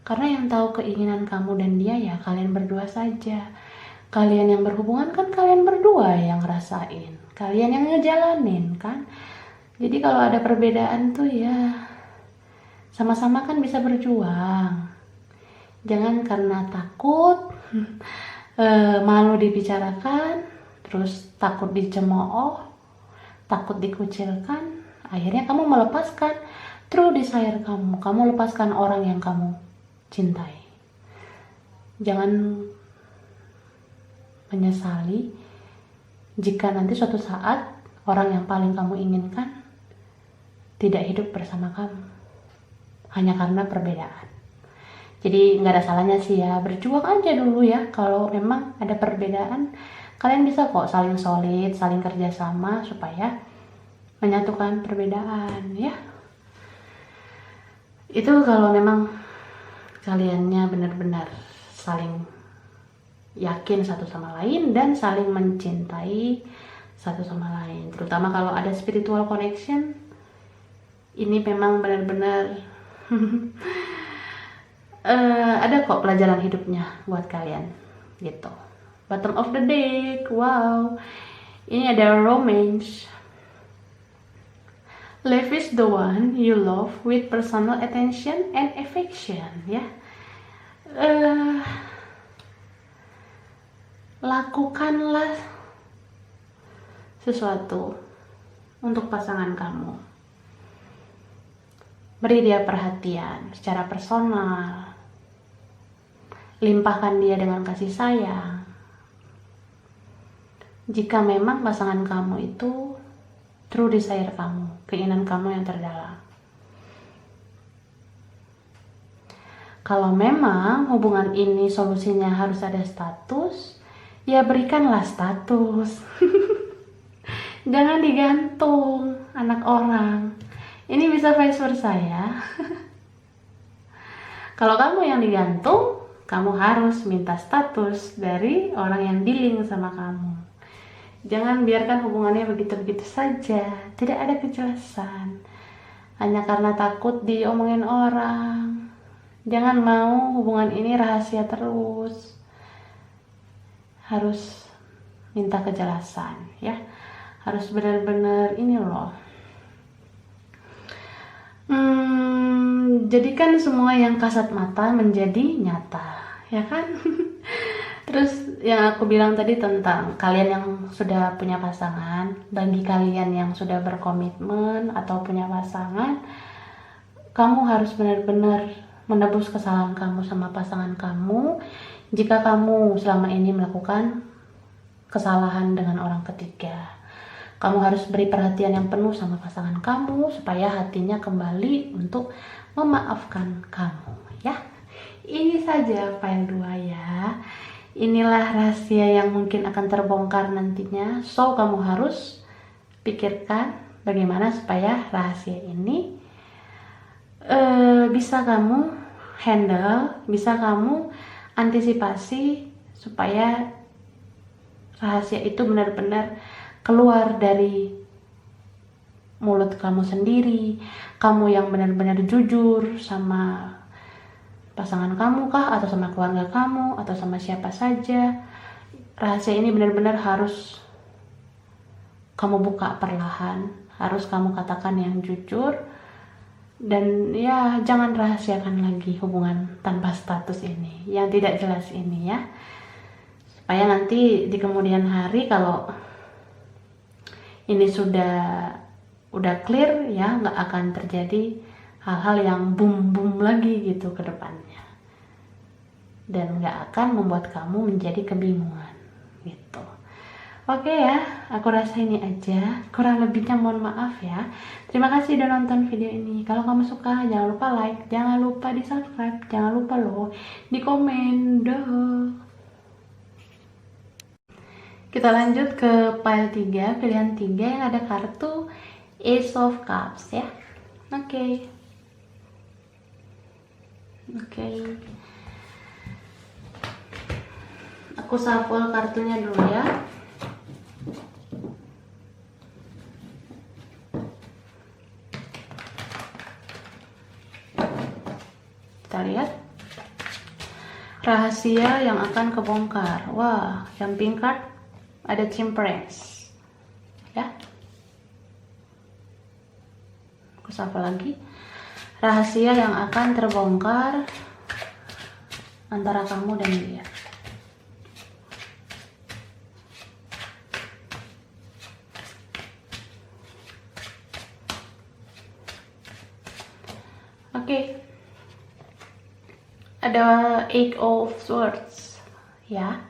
Karena yang tahu keinginan kamu dan dia ya kalian berdua saja. Kalian yang berhubungan kan kalian berdua yang ngerasain. Kalian yang ngejalanin kan. Jadi kalau ada perbedaan tuh ya sama-sama kan bisa berjuang. Jangan karena takut, malu dibicarakan, terus takut dicemooh, takut dikucilkan, akhirnya kamu melepaskan true desire kamu. Kamu lepaskan orang yang kamu cintai. Jangan menyesali jika nanti suatu saat orang yang paling kamu inginkan tidak hidup bersama kamu hanya karena perbedaan. Jadi nggak ada salahnya sih ya, berjuang aja dulu ya. Kalau memang ada perbedaan, kalian bisa kok saling solid, saling kerjasama supaya menyatukan perbedaan ya. Itu kalau memang kaliannya benar-benar saling yakin satu sama lain dan saling mencintai satu sama lain. Terutama kalau ada spiritual connection, ini memang benar-benar ada kok pelajaran hidupnya buat kalian gitu. Bottom of the deck, wow, ini ada romance. Live is the one you love with personal attention and affection ya. Lakukanlah sesuatu untuk pasangan kamu. Beri dia perhatian secara personal. Limpahkan dia dengan kasih sayang. Jika memang pasangan kamu itu true desire kamu, keinginan kamu yang terdalam. Kalau memang hubungan ini solusinya harus ada status, ya berikanlah status. Jangan digantung anak orang. Ini bisa vice versa ya. Kalau kamu yang digantung, kamu harus minta status dari orang yang dealing sama kamu. Jangan biarkan hubungannya begitu-begitu saja, tidak ada kejelasan. Hanya karena takut diomongin orang. Jangan mau hubungan ini rahasia terus. Harus minta kejelasan ya. Harus benar-benar ini loh. Jadikan semua yang kasat mata menjadi nyata, ya kan? Terus yang aku bilang tadi tentang kalian yang sudah punya pasangan, bagi kalian yang sudah berkomitmen atau punya pasangan, kamu harus benar-benar menebus kesalahan kamu sama pasangan kamu. Jika kamu selama ini melakukan kesalahan dengan orang ketiga, kamu harus beri perhatian yang penuh sama pasangan kamu supaya hatinya kembali untuk memaafkan kamu ya. Ini saja file 2 ya. Inilah rahasia yang mungkin akan terbongkar nantinya. So kamu harus pikirkan bagaimana supaya rahasia ini bisa kamu handle, bisa kamu antisipasi supaya rahasia itu benar-benar keluar dari mulut kamu sendiri. Kamu yang benar-benar jujur sama pasangan kamu kah, atau sama keluarga kamu, atau sama siapa saja. Rahasia ini benar-benar harus kamu buka perlahan, harus kamu katakan yang jujur. Dan ya, jangan rahasiakan lagi hubungan tanpa status ini, yang tidak jelas ini ya. Supaya nanti di kemudian hari kalau ini udah clear ya, nggak akan terjadi hal-hal yang boom lagi gitu ke depannya. Dan nggak akan membuat kamu menjadi kebingungan gitu. Oke ya, aku rasa ini aja. Kurang lebihnya mohon maaf ya. Terima kasih udah nonton video ini. Kalau kamu suka, jangan lupa like, jangan lupa di subscribe, jangan lupa loh di komen. Dah. Kita lanjut ke file 3, pilihan 3 yang ada kartu Ace of Cups ya. Oke. Aku shuffle kartunya dulu ya. Kita lihat rahasia yang akan kebongkar. Wah, yang pink card ada Temperance ya. Aku shuffle lagi. Rahasia yang akan terbongkar antara kamu dan dia. Oke. Ada Eight of Swords ya.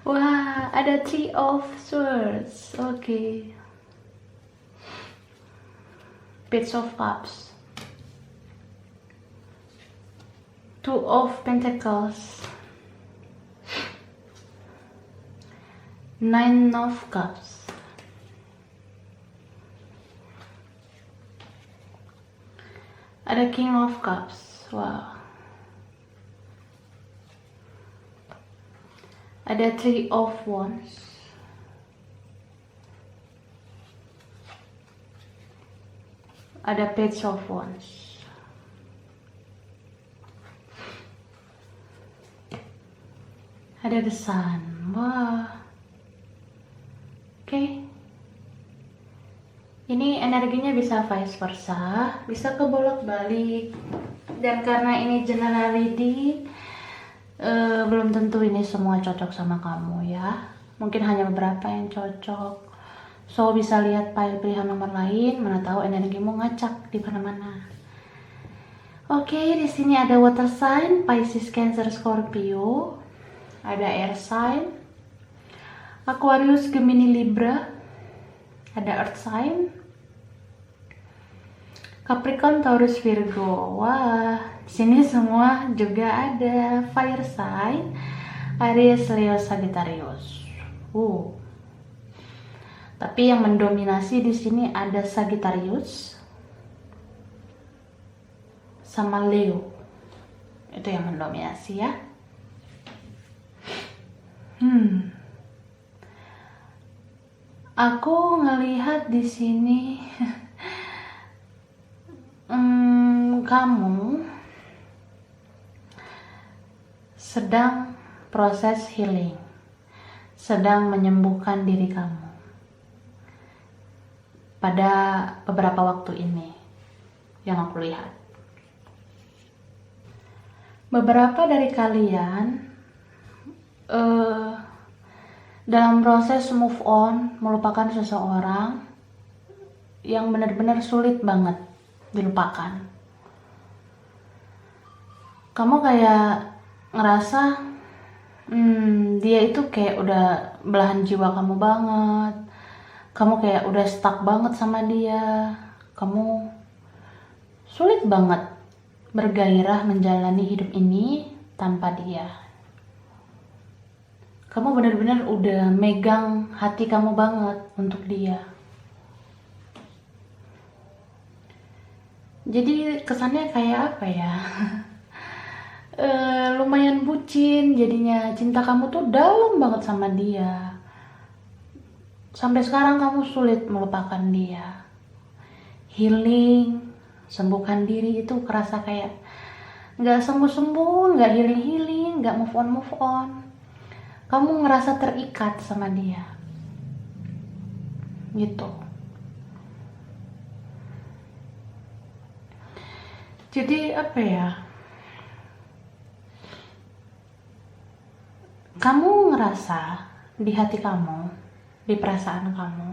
Wah, ada Three of Swords. Oke. Page of Cups, Two of Pentacles, Nine of Cups, ada King of Cups. Wow. Ada Three of Wands, ada Page of Wands, ada The Sun. Wah. Oke. Ini energinya bisa vice versa, bisa kebolak-balik. Dan karena ini general reading, belum tentu ini semua cocok sama kamu ya. Mungkin hanya beberapa yang cocok. So bisa lihat file pilihan nomor lain, mana tahu energimu ngacak di mana-mana. Oke, di sini ada water sign, Pisces, Cancer, Scorpio. Ada air sign, Aquarius, Gemini, Libra. Ada earth sign, Capricorn, Taurus, Virgo. Wah, di sini semua juga ada fire sign, Aries, Leo, Sagittarius. Tapi yang mendominasi di sini ada Sagittarius sama Leo. Itu yang mendominasi ya. Aku ngelihat di sini kamu sedang proses healing, sedang menyembuhkan diri kamu pada beberapa waktu ini yang aku lihat. Beberapa dari kalian dalam proses move on, melupakan seseorang yang benar-benar sulit banget. dilupakan. Kamu kayak ngerasa dia itu kayak udah belahan jiwa kamu banget. Kamu kayak udah stuck banget sama dia. Kamu sulit banget bergairah menjalani hidup ini tanpa dia. Kamu benar-benar udah megang hati kamu banget untuk dia. Jadi kesannya kayak apa ya? Lumayan bucin, jadinya cinta kamu tuh dalam banget sama dia. Sampai sekarang kamu sulit melupakan dia. Healing, sembuhkan diri itu kerasa kayak nggak sembuh-sembuh, nggak healing-healing, nggak move on. Kamu ngerasa terikat sama dia. Gitu. Jadi apa ya? Kamu ngerasa di hati kamu, di perasaan kamu,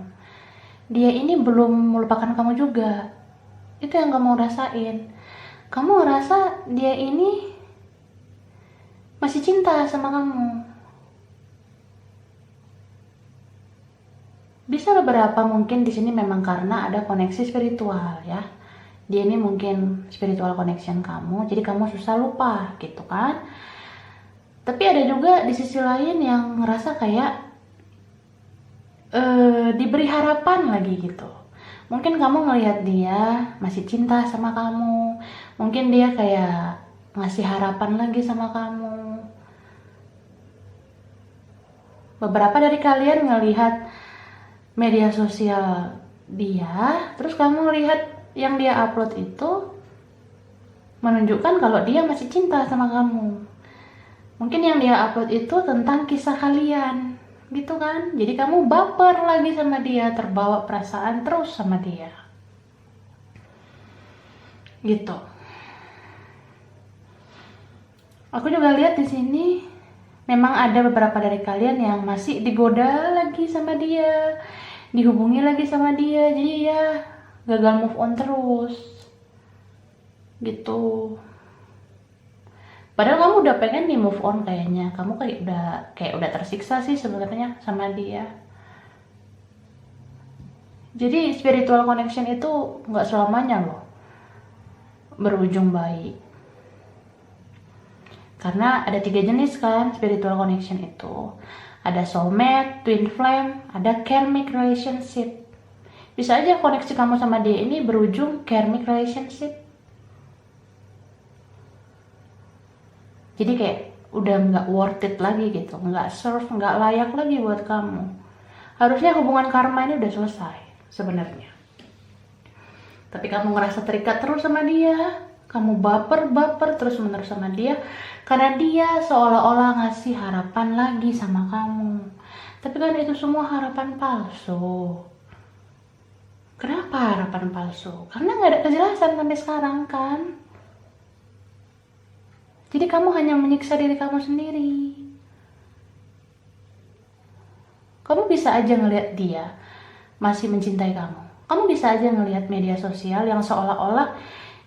dia ini belum melupakan kamu juga. Itu yang kamu rasain. Kamu ngerasa dia ini masih cinta sama kamu. Bisa beberapa mungkin di sini memang karena ada koneksi spiritual ya. Dia ini mungkin spiritual connection kamu, jadi kamu susah lupa gitu kan. Tapi ada juga di sisi lain yang ngerasa kayak diberi harapan lagi gitu. Mungkin kamu ngelihat dia masih cinta sama kamu. Mungkin dia kayak ngasih harapan lagi sama kamu. Beberapa dari kalian ngelihat media sosial dia, terus kamu ngelihat yang dia upload itu menunjukkan kalau dia masih cinta sama kamu. Mungkin yang dia upload itu tentang kisah kalian, gitu kan? Jadi kamu baper lagi sama dia, terbawa perasaan terus sama dia. Gitu. Aku juga lihat di sini memang ada beberapa dari kalian yang masih digoda lagi sama dia, dihubungi lagi sama dia, jadi ya gagal move on terus. Gitu. Padahal kamu udah pengen nih move on kayaknya. Kamu kayak udah tersiksa sih sebenarnya sama dia. Jadi spiritual connection itu nggak selamanya loh berujung baik. Karena ada 3 jenis kan spiritual connection itu. Ada soulmate, twin flame, ada karmic relationship. Bisa aja koneksi kamu sama dia ini berujung karmic relationship. Jadi kayak udah nggak worth it lagi gitu, nggak serve, nggak layak lagi buat kamu. Harusnya hubungan karma ini udah selesai sebenarnya. Tapi kamu ngerasa terikat terus sama dia, kamu baper terus menerus sama dia, karena dia seolah-olah ngasih harapan lagi sama kamu. Tapi kan itu semua harapan palsu. Kenapa harapan palsu? Karena nggak ada kejelasan sampai sekarang kan. Jadi kamu hanya menyiksa diri kamu sendiri. Kamu bisa aja ngelihat dia masih mencintai kamu. Kamu bisa aja ngelihat media sosial yang seolah-olah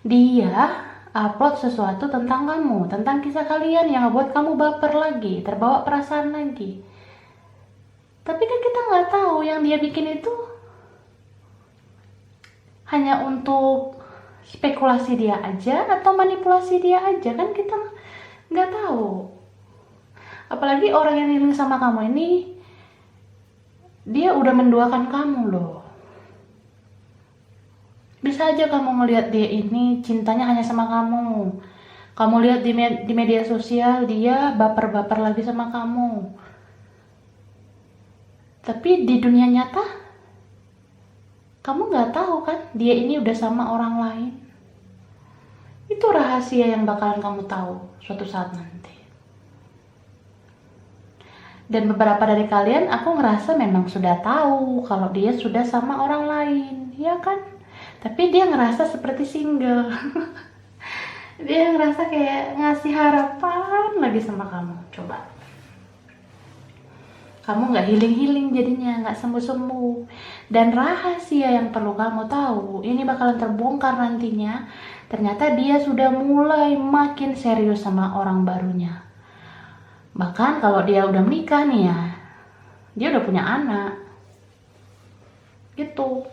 dia upload sesuatu tentang kamu, tentang kisah kalian yang ngebuat kamu baper lagi, terbawa perasaan lagi. Tapi kan kita nggak tahu yang dia bikin itu hanya untuk spekulasi dia aja atau manipulasi dia aja, kan kita nggak tahu. Apalagi orang yang healing sama kamu ini, dia udah menduakan kamu loh. Bisa aja kamu ngelihat dia ini cintanya hanya sama kamu. Kamu lihat di media sosial dia baper-baper lagi sama kamu. Tapi di dunia nyata, kamu nggak tahu kan dia ini udah sama orang lain. Itu rahasia yang bakalan kamu tahu suatu saat nanti. Dan beberapa dari kalian aku ngerasa memang sudah tahu kalau dia sudah sama orang lain, ya kan? Tapi dia ngerasa seperti single. Dia ngerasa kayak ngasih harapan lagi sama kamu. Coba. Kamu nggak healing-healing jadinya, nggak sembuh-sembuh. Dan rahasia yang perlu kamu tahu, ini bakalan terbongkar nantinya. Ternyata dia sudah mulai makin serius sama orang barunya. Bahkan kalau dia udah menikah nih ya, dia udah punya anak. Gitu.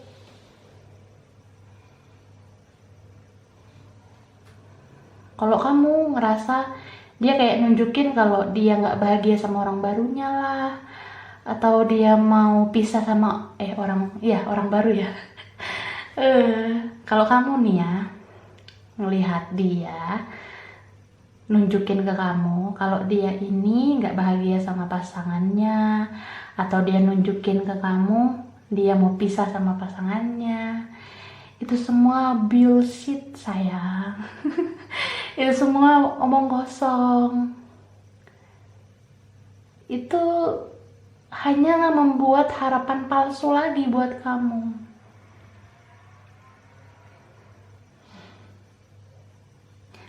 Kalau kamu ngerasa dia kayak nunjukin kalau dia nggak bahagia sama orang barunya lah, atau dia mau pisah sama orang baru ya. Kalau kamu nih ya ngelihat dia nunjukin ke kamu kalau dia ini nggak bahagia sama pasangannya, atau dia nunjukin ke kamu dia mau pisah sama pasangannya, itu semua bullshit sayang. Itu semua omong kosong. Itu hanya membuat harapan palsu lagi buat kamu.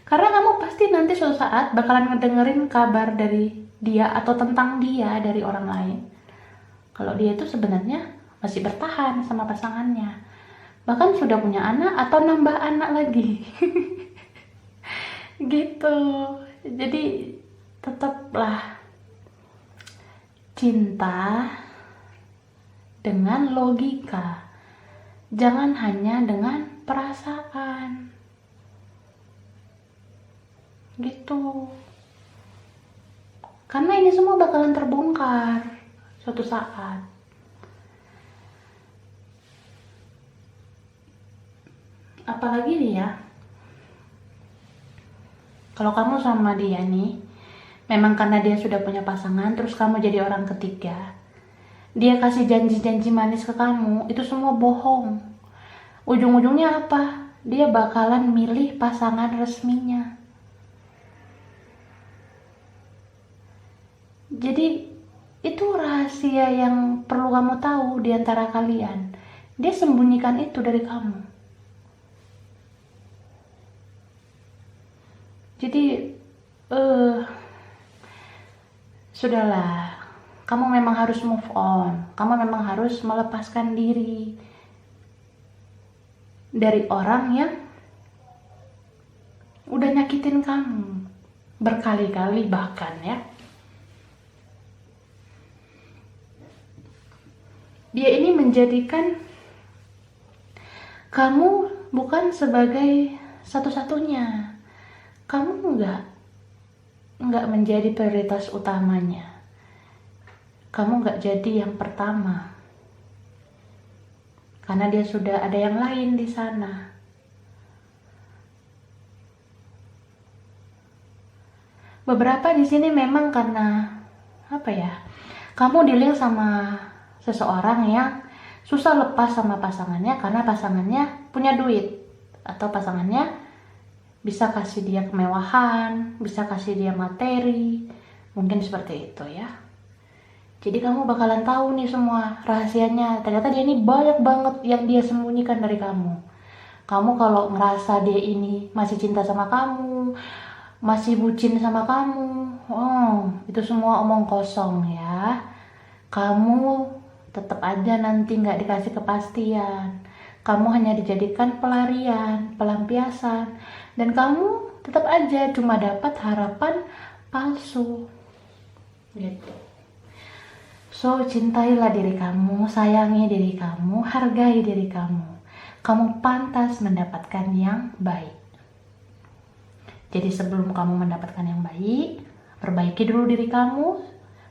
Karena kamu pasti nanti suatu saat bakalan ngedengerin kabar dari dia atau tentang dia dari orang lain. Kalau dia itu sebenarnya masih bertahan sama pasangannya. Bahkan sudah punya anak atau nambah anak lagi. Gitu. Jadi tetaplah cinta dengan logika. Jangan hanya dengan perasaan. Gitu. Karena ini semua bakalan terbongkar suatu saat. Apalagi nih ya, kalau kamu sama dia nih, memang karena dia sudah punya pasangan, terus kamu jadi orang ketiga, dia kasih janji-janji manis ke kamu, itu semua bohong. Ujung-ujungnya apa? Dia bakalan milih pasangan resminya. Jadi itu rahasia yang perlu kamu tahu di antara kalian. Dia sembunyikan itu dari kamu. Jadi sudahlah, kamu memang harus move on. Kamu memang harus melepaskan diri dari orang yang udah nyakitin kamu berkali-kali bahkan ya. Dia ini menjadikan kamu bukan sebagai satu-satunya. Kamu nggak menjadi prioritas utamanya. Kamu nggak jadi yang pertama. Karena dia sudah ada yang lain di sana. Beberapa di sini memang karena kamu dealing sama seseorang yang susah lepas sama pasangannya karena pasangannya punya duit, atau pasangannya bisa kasih dia kemewahan, bisa kasih dia materi, mungkin seperti itu ya. Jadi kamu bakalan tahu nih semua rahasianya. Ternyata dia ini banyak banget yang dia sembunyikan dari kamu. Kamu kalau ngerasa dia ini masih cinta sama kamu, masih bucin sama kamu, itu semua omong kosong ya. Kamu tetap aja nanti nggak dikasih kepastian. Kamu hanya dijadikan pelarian, pelampiasan, dan kamu tetap aja cuma dapat harapan palsu. Gitu. So, cintailah diri kamu, sayangi diri kamu, hargai diri kamu. Kamu pantas mendapatkan yang baik. Jadi sebelum kamu mendapatkan yang baik, perbaiki dulu diri kamu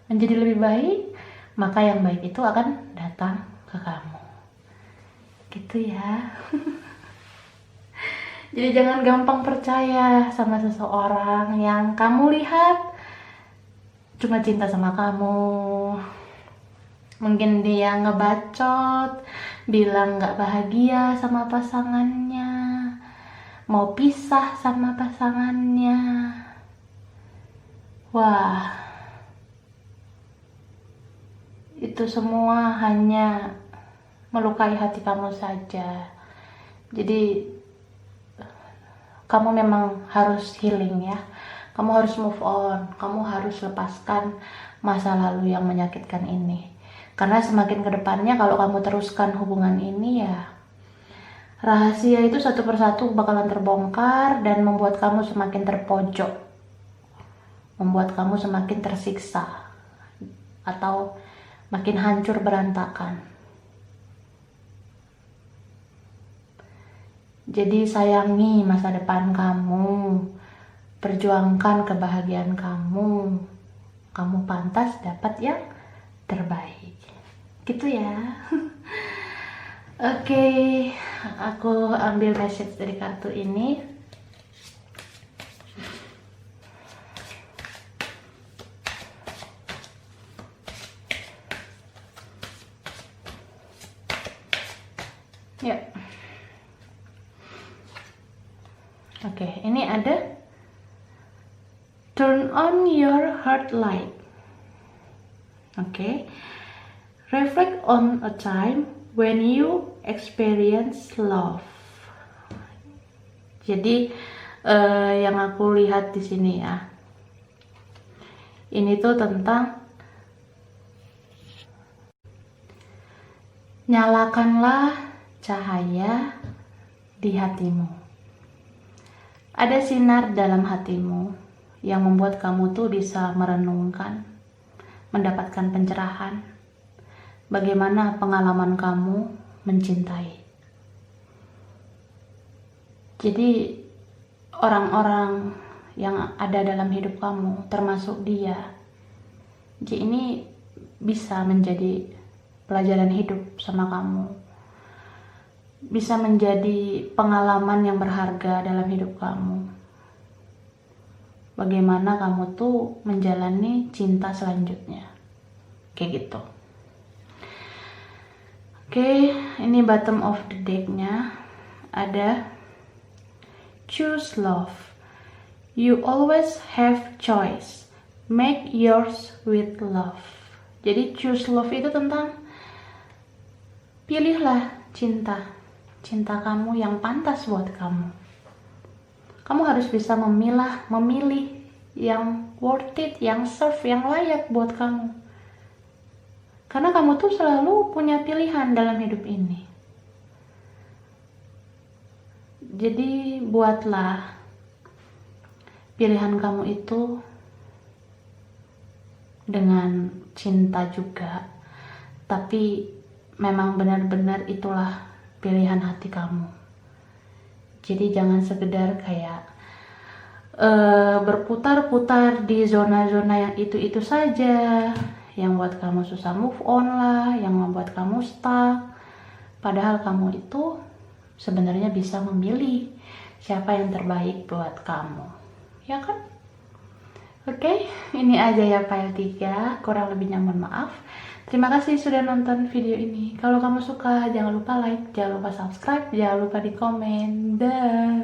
menjadi lebih baik, maka yang baik itu akan datang ke kamu. Gitu ya. Jadi jangan gampang percaya sama seseorang yang kamu lihat cuma cinta sama kamu. Mungkin dia ngebacot, bilang gak bahagia sama pasangannya, mau pisah sama pasangannya. Wah, itu semua hanya melukai hati kamu saja. Jadi kamu memang harus healing ya. Kamu harus move on, kamu harus lepaskan masa lalu yang menyakitkan ini. Karena semakin kedepannya kalau kamu teruskan hubungan ini ya, rahasia itu satu persatu bakalan terbongkar dan membuat kamu semakin terpojok, membuat kamu semakin tersiksa, atau makin hancur berantakan. Jadi sayangi masa depan kamu, perjuangkan kebahagiaan kamu. Kamu pantas dapat yang terbaik. Gitu ya. Oke, aku ambil message dari kartu ini. Ya. Oke, ini ada turn on your heart light. Oke. Reflect on a time when you experience love. Jadi yang aku lihat di sini ya, ini tuh tentang nyalakanlah cahaya di hatimu. Ada sinar dalam hatimu yang membuat kamu tuh bisa merenungkan, mendapatkan pencerahan. Bagaimana pengalaman kamu mencintai. Jadi orang-orang yang ada dalam hidup kamu, termasuk dia, jadi ini bisa menjadi pelajaran hidup sama kamu, bisa menjadi pengalaman yang berharga dalam hidup kamu. Bagaimana kamu tuh menjalani cinta selanjutnya, kayak gitu. Oke, ini bottom of the deck-nya ada choose love. You always have choice. Make yours with love. Jadi choose love itu tentang pilihlah cinta. Cinta kamu yang pantas buat kamu. Kamu harus bisa memilih yang worth it, yang serve, yang layak buat kamu. Karena kamu tuh selalu punya pilihan dalam hidup ini. Jadi buatlah pilihan kamu itu dengan cinta juga. Tapi memang benar-benar itulah pilihan hati kamu. Jadi jangan sekedar kayak berputar-putar di zona-zona yang itu-itu saja, yang buat kamu susah move on lah, yang membuat kamu stuck. Padahal kamu itu sebenarnya bisa memilih siapa yang terbaik buat kamu, ya kan? Oke, ini aja ya file 3, kurang lebihnya mohon maaf. Terima kasih sudah nonton video ini. Kalau kamu suka jangan lupa like, jangan lupa subscribe, jangan lupa di komen. Dah.